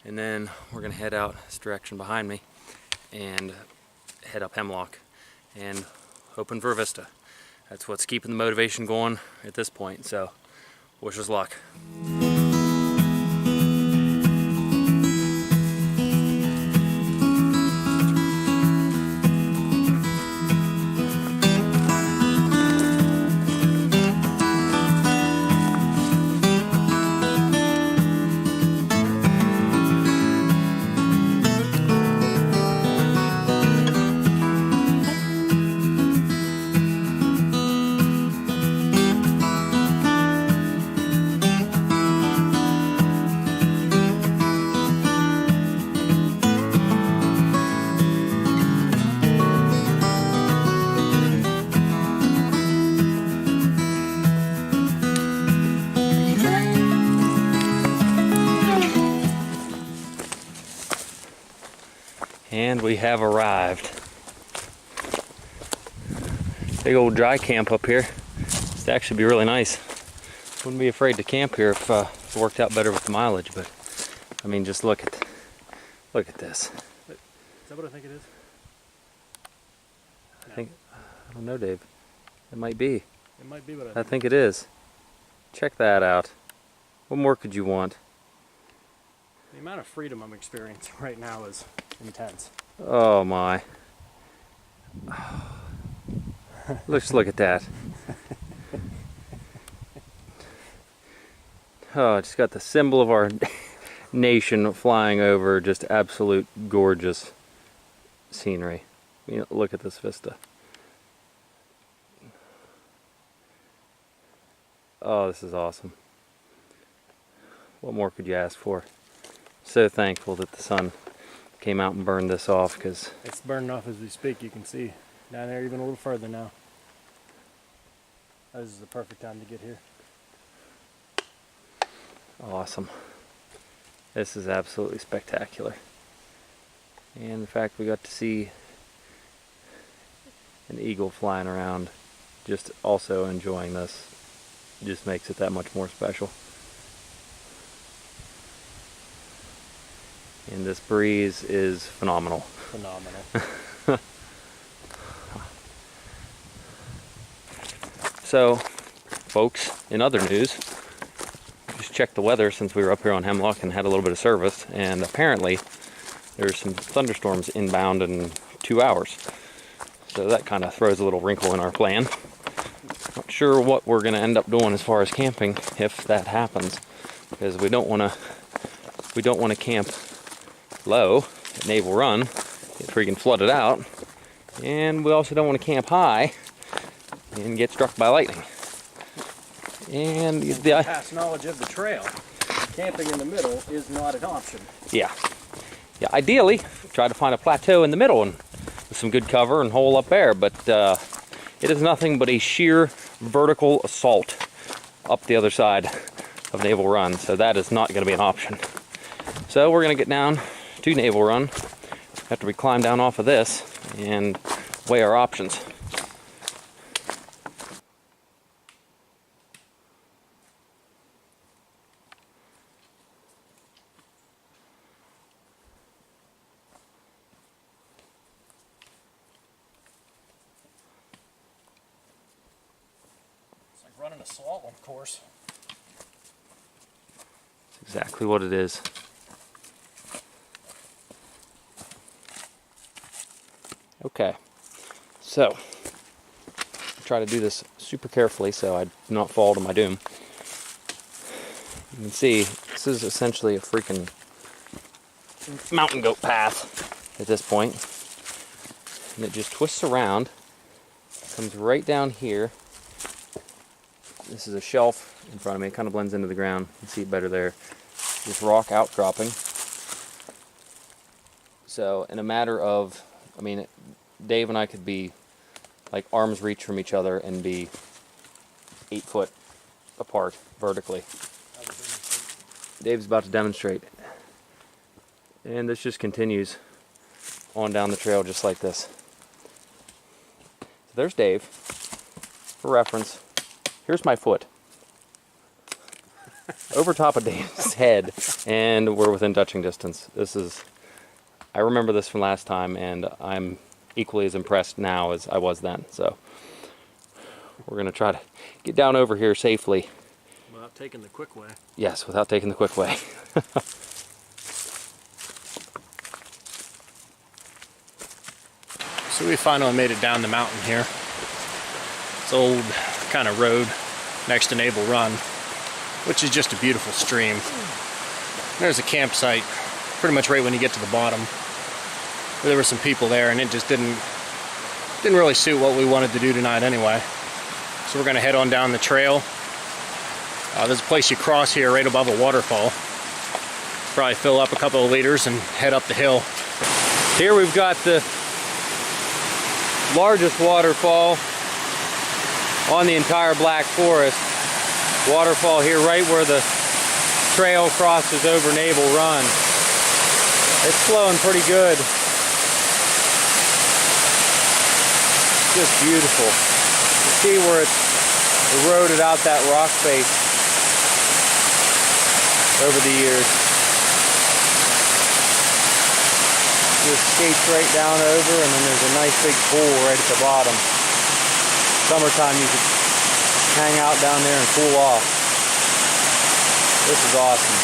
and then we're gonna head out this direction behind me and head up Hemlock and hoping for a vista. That's what's keeping the motivation going at this point, so wish us luck. And we have arrived. Big old dry camp up here. This actually be really nice. Wouldn't be afraid to camp here if it worked out better with the mileage, but I mean, just look at this. Is that what I think it is? I don't know, Dave. It might be. It might be what I think it is. Check that out. What more could you want? The amount of freedom I'm experiencing right now is intense. Oh my. Let's look at that. Oh, it's got the symbol of our nation flying over. Just absolute gorgeous scenery. I mean, look at this vista. Oh, this is awesome. What more could you ask for? So thankful that the sun came out and burned this off, because it's burning off as we speak. You can see down there even a little further now. This is the perfect time to get here. Awesome. This is absolutely spectacular. And the fact we got to see an eagle flying around, just also enjoying this, just makes it that much more special. And this breeze is phenomenal. Phenomenal. So, folks, in other news, just checked the weather since we were up here on Hemlock and had a little bit of service, and apparently there's some thunderstorms inbound in 2 hours. So that kind of throws a little wrinkle in our plan. Not sure what we're going to end up doing as far as camping if that happens, because we don't want to camp low at Naval Run, get freaking flooded out, and we also don't want to camp high and get struck by lightning. And the past knowledge of the trail, camping in the middle is not an option. Yeah, ideally try to find a plateau in the middle and with some good cover and hole up there, but it is nothing but a sheer vertical assault up the other side of Naval Run, so that is not going to be an option. So we're going to get down to Naval Run after we climb down off of this and weigh our options. It's like running a slalom course. That's exactly what it is. Okay, so try to do this super carefully so I do not fall to my doom. You can see this is essentially a freaking mountain goat path at this point, and it just twists around, comes right down here. This is a shelf in front of me. It kind of blends into the ground. You can see it better there. This rock outcropping. So in a matter of, I mean, Dave and I could be like arm's reach from each other and be 8 foot apart vertically. Dave's about to demonstrate. And this just continues on down the trail just like this. So there's Dave. For reference, here's my foot. Over top of Dave's head, and we're within touching distance. I remember this from last time, and I'm equally as impressed now as I was then. So we're going to try to get down over here safely. Without taking the quick way. Yes, without taking the quick way. So we finally made it down the mountain here. It's an old kind of road next to Naval Run, which is just a beautiful stream. There's a campsite pretty much right when you get to the bottom. There were some people there, and it just didn't really suit what we wanted to do tonight anyway. So we're gonna head on down the trail. There's a place you cross here right above a waterfall. Probably fill up a couple of liters and head up the hill. Here we've got the largest waterfall on the entire Black Forest. Waterfall here right where the trail crosses over Naval Run. It's flowing pretty good. Just beautiful. You see where it's eroded out that rock face over the years. Just skates right down over, and then there's a nice big pool right at the bottom. Summertime you could hang out down there and cool off. This is awesome.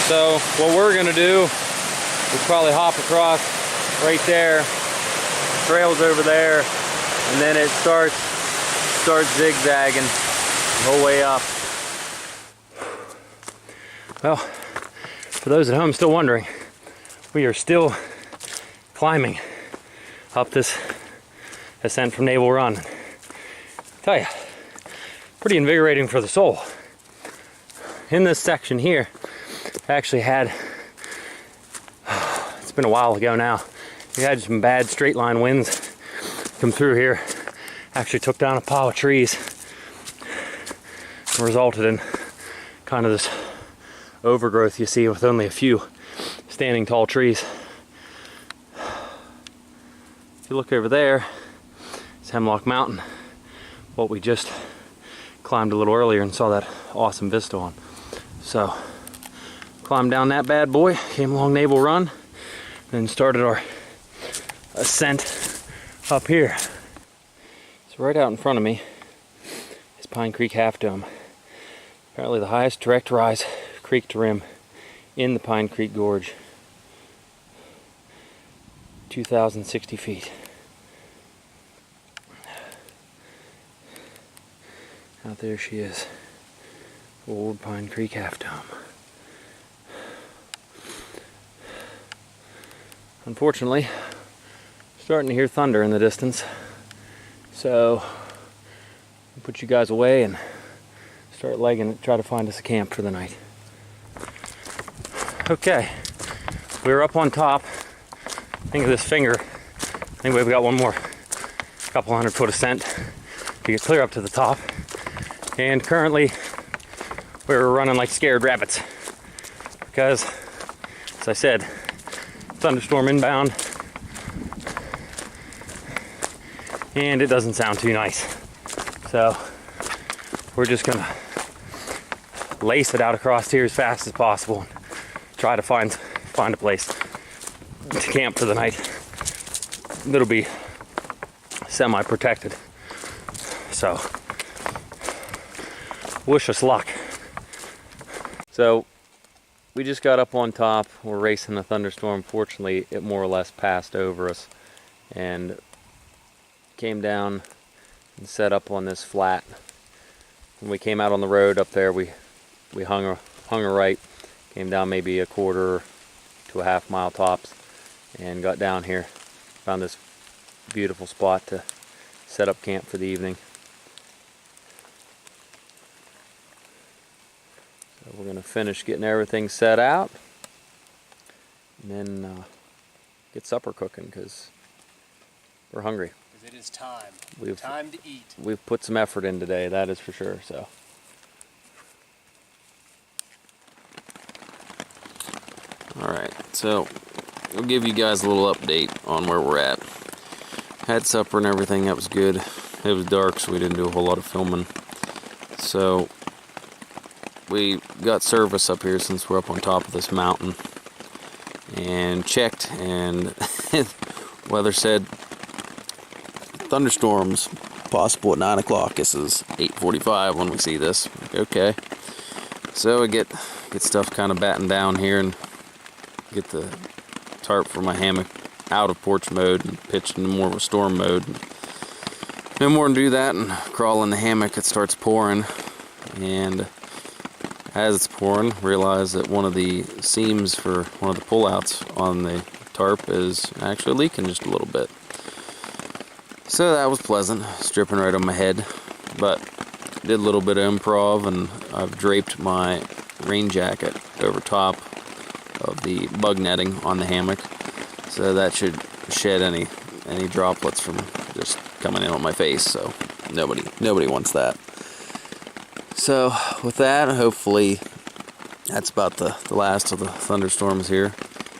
So what we're gonna do is probably hop across right there. The trail's over there, and then it starts zigzagging the whole way up. Well, for those at home still wondering, we are still climbing up this ascent from Naval Run. I tell you, pretty invigorating for the soul. In this section here, I actually had, it's been a while ago now, we had some bad straight line winds come through here. Actually took down a pile of trees and resulted in kind of this overgrowth you see with only a few standing tall trees. If you look over there, it's Hemlock Mountain, what we just climbed a little earlier and saw that awesome vista on. So climbed down that bad boy, came along Naval Run, then started our ascent up here. So right out in front of me is Pine Creek Half Dome. Apparently the highest direct rise creek to rim in the Pine Creek Gorge. 2,060 feet. Out there she is. Old Pine Creek Half Dome. Unfortunately, starting to hear thunder in the distance. So I'll put you guys away and start legging it, try to find us a camp for the night. Okay, we're up on top. Think of this finger. I think we've got one more couple 100-foot ascent to get clear up to the top. And currently we're running like scared rabbits because, as I said, thunderstorm inbound, and it doesn't sound too nice. So we're just gonna lace it out across here as fast as possible and try to find a place to camp for the night. It'll be semi-protected. So wish us luck. So we just got up on top. We're racing a thunderstorm. Fortunately, it more or less passed over us and came down and set up on this flat. When we came out on the road up there, we hung a right, came down maybe a quarter to a half mile tops, and got down here. Found this beautiful spot to set up camp for the evening. So we're gonna finish getting everything set out, and then get supper cooking because we're hungry. Because it is time. We've Time to eat. We've put some effort in today, that is for sure. So. Alright, so we'll give you guys a little update on where we're at. Had supper and everything, that was good. It was dark, so we didn't do a whole lot of filming. So we got service up here since we're up on top of this mountain. And checked, and weather said thunderstorms possible at 9 o'clock. This is 8:45 when we see this. Okay. So I get stuff kind of battened down here and get the tarp for my hammock out of porch mode and pitched into more of a storm mode. No more than do that and crawl in the hammock. It starts pouring, and as it's pouring, realize that one of the seams for one of the pullouts on the tarp is actually leaking just a little bit. So that was pleasant. It's dripping right on my head, but did a little bit of improv, and I've draped my rain jacket over top of the bug netting on the hammock, so that should shed any droplets from just coming in on my face. So nobody wants that. So with that, hopefully that's about the last of the thunderstorms here.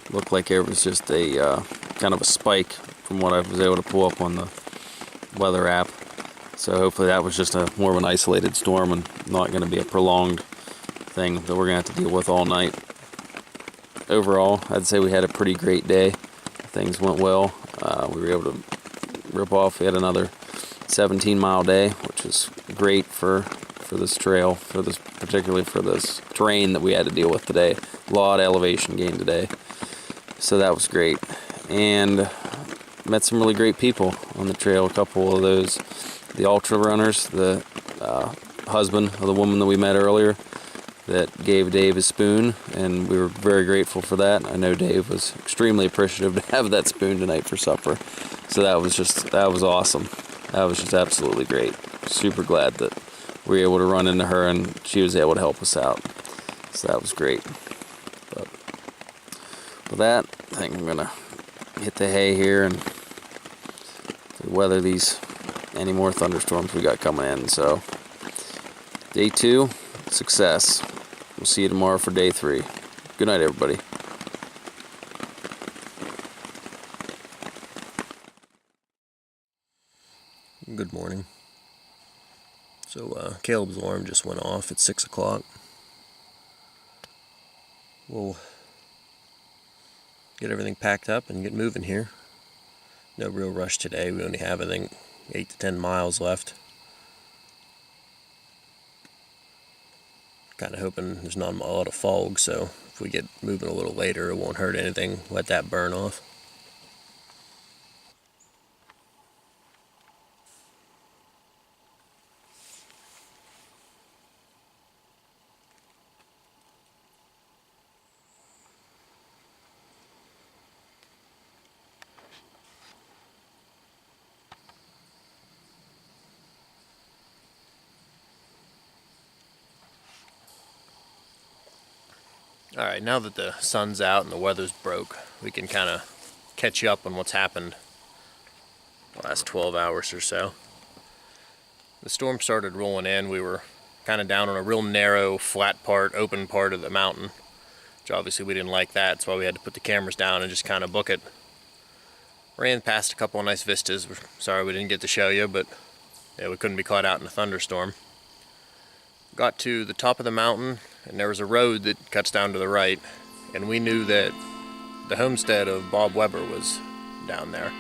Looked like there was just a kind of a spike from what I was able to pull up on the weather app. So hopefully that was just more of an isolated storm and not going to be a prolonged thing that we're going to have to deal with all night. Overall, I'd say we had a pretty great day. Things went well. We were able to rip off yet another 17-mile day, which is great for this trail, particularly for this terrain that we had to deal with today. A lot of elevation gain today, so that was great. And met some really great people on the trail. A couple of those, the ultra runners, the husband of the woman that we met earlier, that gave Dave a spoon, and we were very grateful for that. I know Dave was extremely appreciative to have that spoon tonight for supper. So that was awesome. That was just absolutely great. Super glad that we were able to run into her and she was able to help us out. So that was great. But with that, I think I'm gonna hit the hay here and weather any more thunderstorms we got coming in. So day 2, success. We'll see you tomorrow for day 3. Good night, everybody. Good morning. So Caleb's alarm just went off at 6 o'clock. We'll get everything packed up and get moving here. No real rush today. We only have, I think, 8 to 10 miles left. Kind of hoping there's not a lot of fog, so if we get moving a little later, it won't hurt anything. Let that burn off. Alright, now that the sun's out and the weather's broke, we can kind of catch you up on what's happened the last 12 hours or so. The storm started rolling in. We were kind of down on a real narrow, flat part, open part of the mountain, which obviously we didn't like that. That's why we had to put the cameras down and just kind of book it. Ran past a couple of nice vistas. We're sorry we didn't get to show you, but yeah, we couldn't be caught out in a thunderstorm. Got to the top of the mountain, and there was a road that cuts down to the right, and we knew that the homestead of Bob Weber was down there.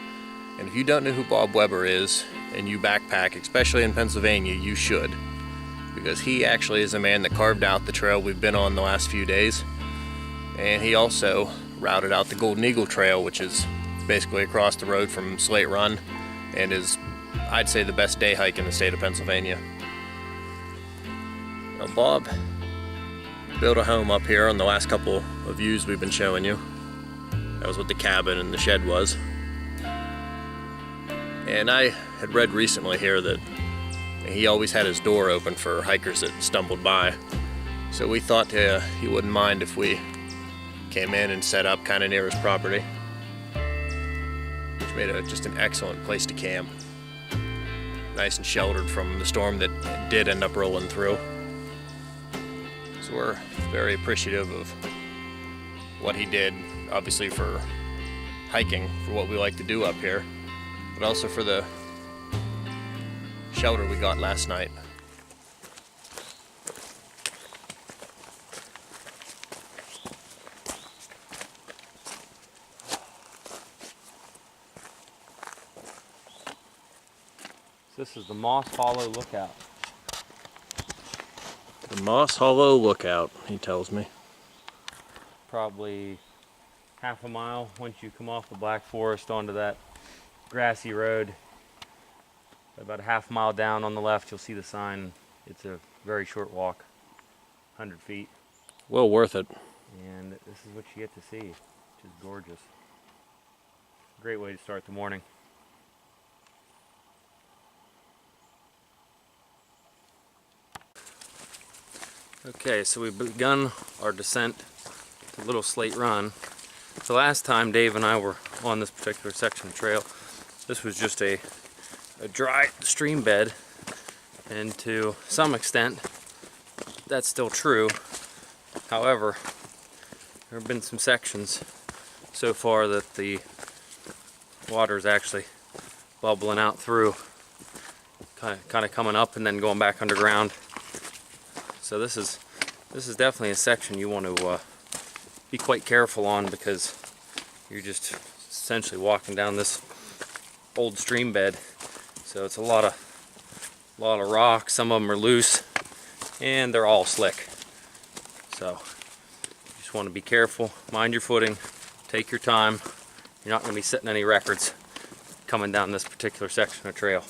And if you don't know who Bob Weber is, and you backpack, especially in Pennsylvania, you should. Because he actually is a man that carved out the trail we've been on the last few days. And he also routed out the Golden Eagle Trail, which is basically across the road from Slate Run, and is, I'd say, the best day hike in the state of Pennsylvania. Now, Bob built a home up here on the last couple of views we've been showing you. That was what the cabin and the shed was. And I had read recently here that he always had his door open for hikers that stumbled by. So we thought he wouldn't mind if we came in and set up kind of near his property, which made it just an excellent place to camp. nice and sheltered from the storm that did end up rolling through. So we're very appreciative of what he did, obviously for hiking, for what we like to do up here, but also for the shelter we got last night. This is the Moss Hollow Lookout. The Moss Hollow Lookout, he tells me. Probably half a mile once you come off the Black Forest onto that grassy road. About a half mile down on the left, you'll see the sign. It's a very short walk, 100 feet. Well worth it. And this is what you get to see, which is gorgeous. Great way to start the morning. Okay, so we've begun our descent to Little Slate Run. The last time Dave and I were on this particular section of trail, this was just a dry stream bed, and to some extent that's still true. However, there have been some sections so far that the water is actually bubbling out through, kind of coming up and then going back underground. So this is definitely a section you want to be quite careful on, because you're just essentially walking down this old stream bed. So it's a lot of rocks. Some of them are loose, and they're all slick. So you just want to be careful, mind your footing, take your time. You're not going to be setting any records coming down this particular section of trail.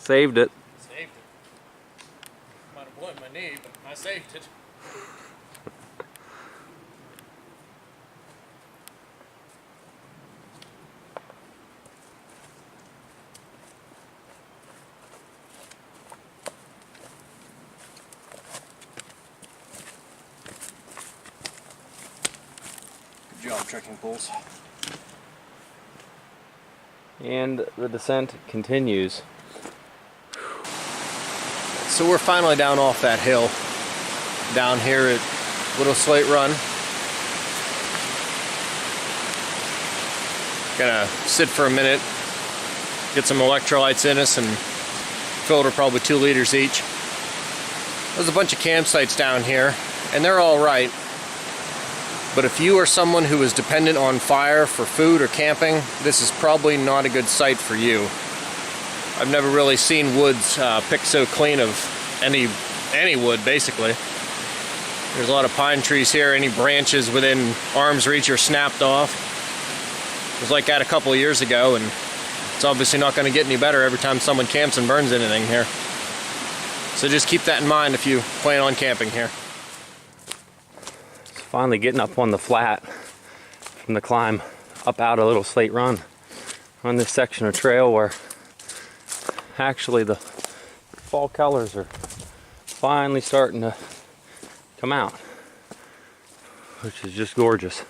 Saved it. Saved it. Might have blown my knee, but I saved it. Good job, trekking poles. And the descent continues. So we're finally down off that hill, down here at Little Slate Run. Gonna sit for a minute, get some electrolytes in us, and filter probably 2 liters each. There's a bunch of campsites down here, and they're all right. But if you are someone who is dependent on fire for food or camping, this is probably not a good site for you. I've never really seen woods picked so clean of any wood, basically. There's a lot of pine trees here. Any branches within arm's reach are snapped off. It was like that a couple of years ago, and it's obviously not going to get any better every time someone camps and burns anything here. So just keep that in mind if you plan on camping here. Finally getting up on the flat from the climb up out of Little Slate Run on this section of trail where actually the fall colors are finally starting to come out, which is just gorgeous.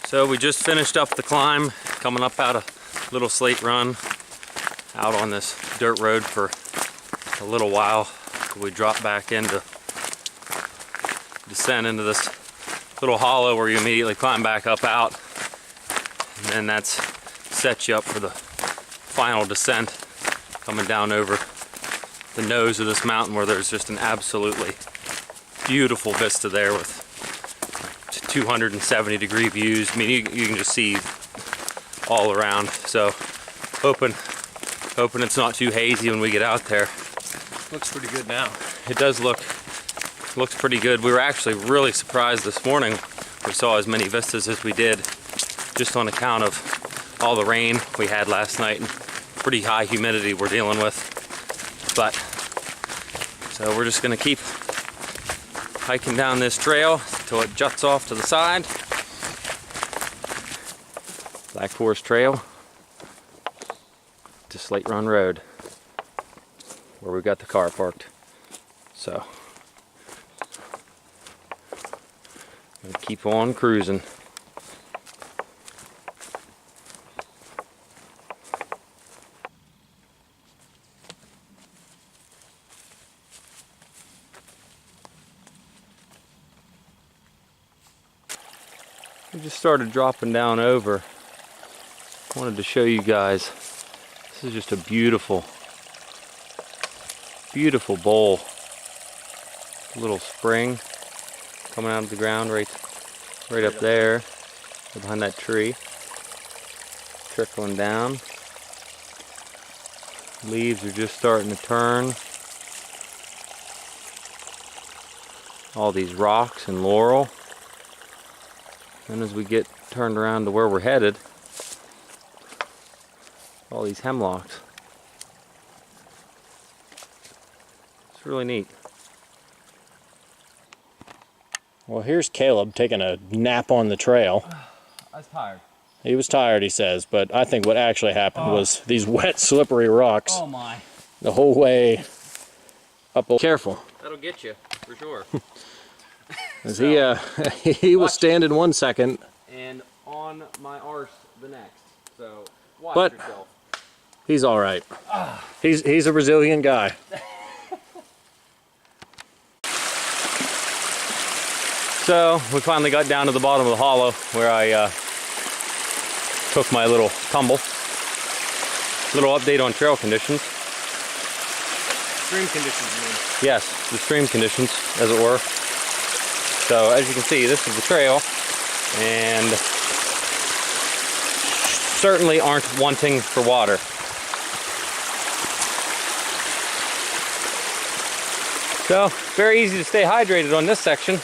So we just finished up the climb, coming up out of Little Slate Run, out on this dirt road for a little while. We drop back into, descend into this little hollow where you immediately climb back up out, and then that's sets you up for the final descent, coming down over the nose of this mountain where there's just an absolutely beautiful vista there with 270-degree views. I mean, you can just see all around. So hoping it's not too hazy when we get out there. Looks pretty good now. It does looks pretty good. We were actually really surprised this morning we saw as many vistas as we did, just on account of all the rain we had last night and pretty high humidity we're dealing with. But so we're just gonna keep hiking down this trail till it juts off to the side. Black Forest Trail to Slate Run Road, where we got the car parked. So we'll keep on cruising. We just started dropping down over. Wanted to show you guys. This is just a beautiful, beautiful bowl. Little spring coming out of the ground right up there, behind that tree. Trickling down. Leaves are just starting to turn. All these rocks and laurel. And as we get turned around to where we're headed, all these hemlocks. It's really neat. Well, here's Caleb taking a nap on the trail. I was tired. He was tired, he says, but I think what actually happened was these wet, slippery rocks Oh my. the whole way up. Careful. That'll get you, for sure. As he was standing 1 second. And on my arse the next. So watch But yourself. he's all right. He's a resilient guy. So we finally got down to the bottom of the hollow where I took my little tumble. Little update on trail conditions. Stream conditions, you mean? Yes, the stream conditions, as it were. So as you can see, this is the trail, and certainly aren't wanting for water. So very easy to stay hydrated on this section.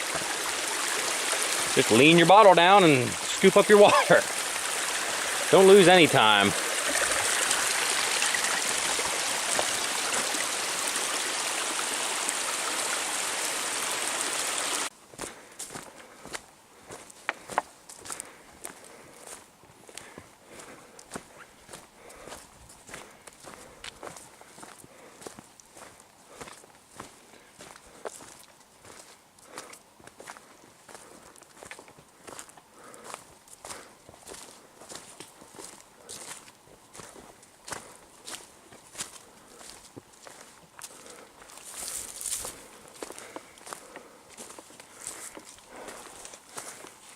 Just lean your bottle down and scoop up your water. Don't lose any time.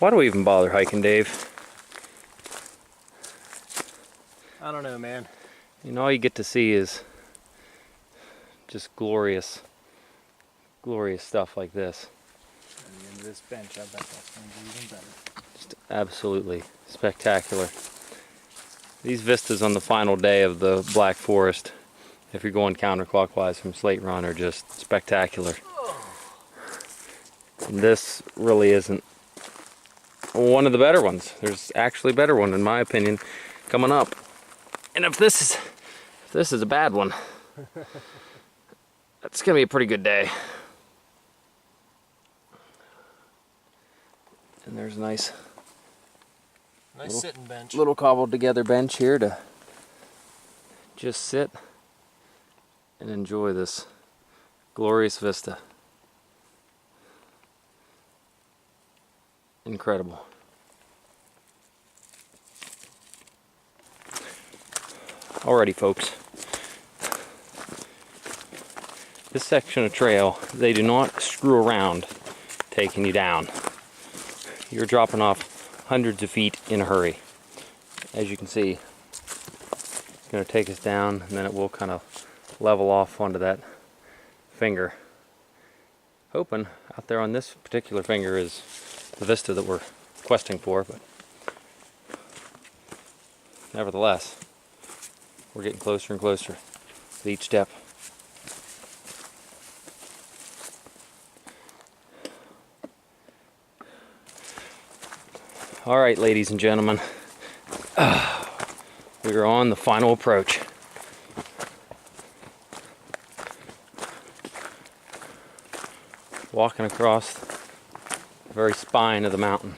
Why do we even bother hiking, Dave? I don't know, man. You know, all you get to see is just glorious, glorious stuff like this. And this bench, I bet that's going to be even better. Just absolutely spectacular. These vistas on the final day of the Black Forest, if you're going counterclockwise from Slate Run, are just spectacular. And this really isn't one of the better ones. There's actually a better one, in my opinion, coming up. And if this is a bad one, that's gonna be a pretty good day. And there's a nice sitting bench. Little cobbled together bench here to just sit and enjoy this glorious vista. Incredible. Alrighty, folks. This section of trail, they do not screw around taking you down. You're dropping off hundreds of feet in a hurry. As you can see, it's going to take us down, and then it will kind of level off onto that finger. Hoping out there on this particular finger is the vista that we're questing for, but nevertheless, we're getting closer and closer with each step. All right, ladies and gentlemen, we are on the final approach. Walking across the very spine of the mountain.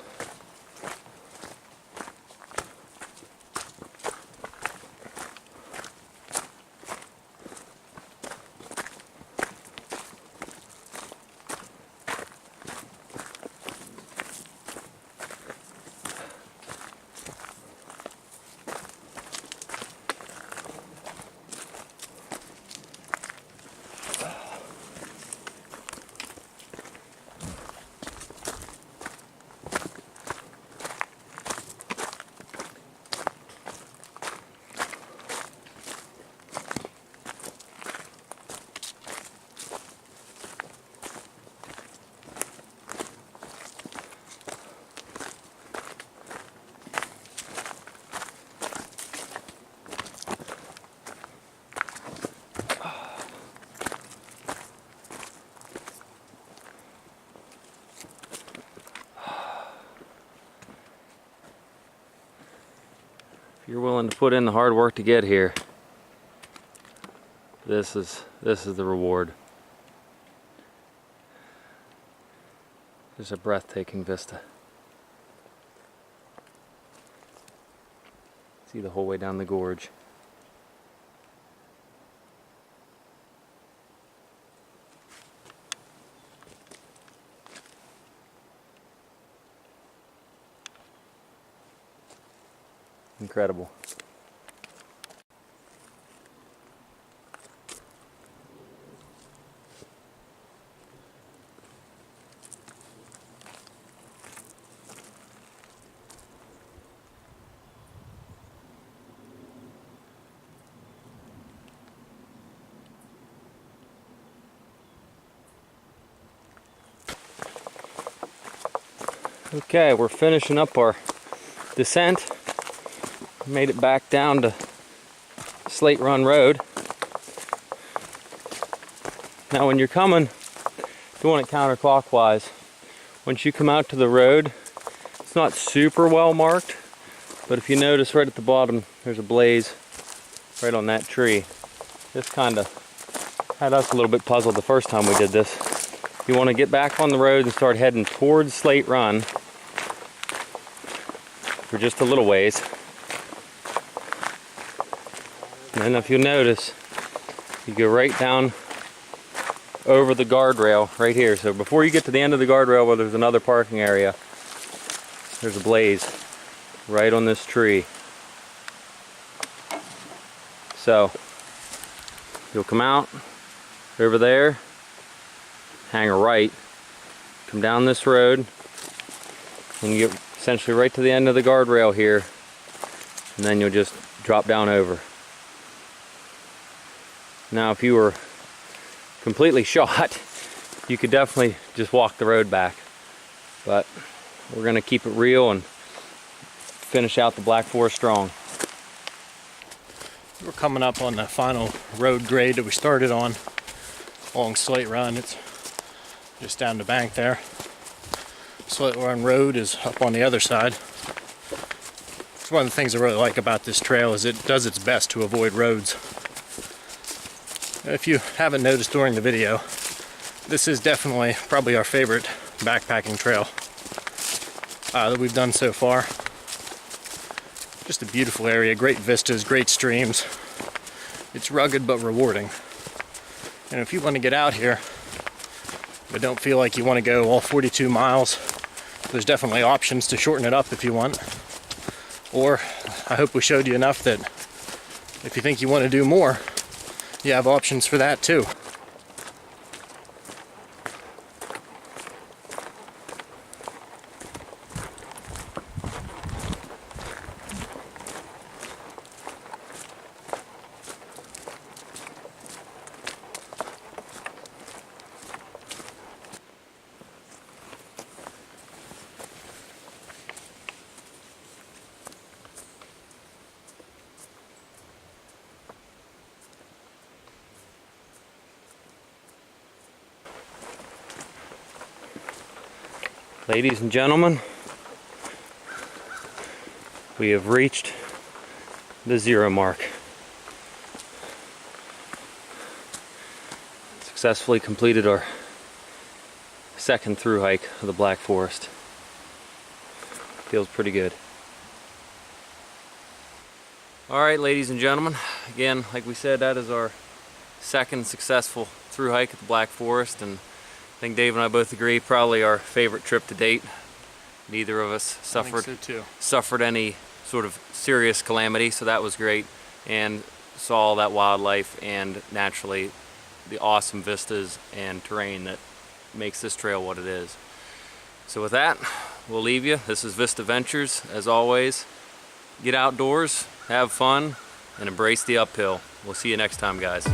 If you're willing to put in the hard work to get here, this is the reward. There's a breathtaking vista. See the whole way down the gorge. Incredible. Okay, we're finishing up our descent. Made it back down to Slate Run Road. Now when you're coming, doing it counterclockwise, once you come out to the road, it's not super well marked, but if you notice right at the bottom, there's a blaze right on that tree. This kind of had us a little bit puzzled the first time we did this. You want to get back on the road and start heading towards Slate Run for just a little ways. And if you notice, you go right down over the guardrail right here. So before you get to the end of the guardrail where there's another parking area, there's a blaze right on this tree. So you'll come out over there, hang a right, come down this road, and you get essentially right to the end of the guardrail here, and then you'll just drop down over. Now if you were completely shot, you could definitely just walk the road back, but we're going to keep it real and finish out the Black Forest strong. We're coming up on the final road grade that we started on along Slate Run. It's just down the bank there. Slate Run Road is up on the other side. It's one of the things I really like about this trail is it does its best to avoid roads. If you haven't noticed during the video, this is definitely probably our favorite backpacking trail that we've done so far. Just a beautiful area, great vistas, great streams. It's rugged but rewarding. And if you want to get out here, but don't feel like you want to go all 42 miles, there's definitely options to shorten it up if you want. Or I hope we showed you enough that if you think you want to do more, you have options for that too. Ladies and gentlemen, we have reached the 0 mark. Successfully completed our second through hike of the Black Forest. Feels pretty good. Alright, ladies and gentlemen, again, like we said, that is our second successful through hike at the Black Forest, and I think Dave and I both agree, probably our favorite trip to date. Neither of us suffered any sort of serious calamity, so that was great, and saw all that wildlife and naturally the awesome vistas and terrain that makes this trail what it is. So with that, we'll leave you. This is Vista Ventures. As always, get outdoors, have fun, and embrace the uphill. We'll see you next time, guys.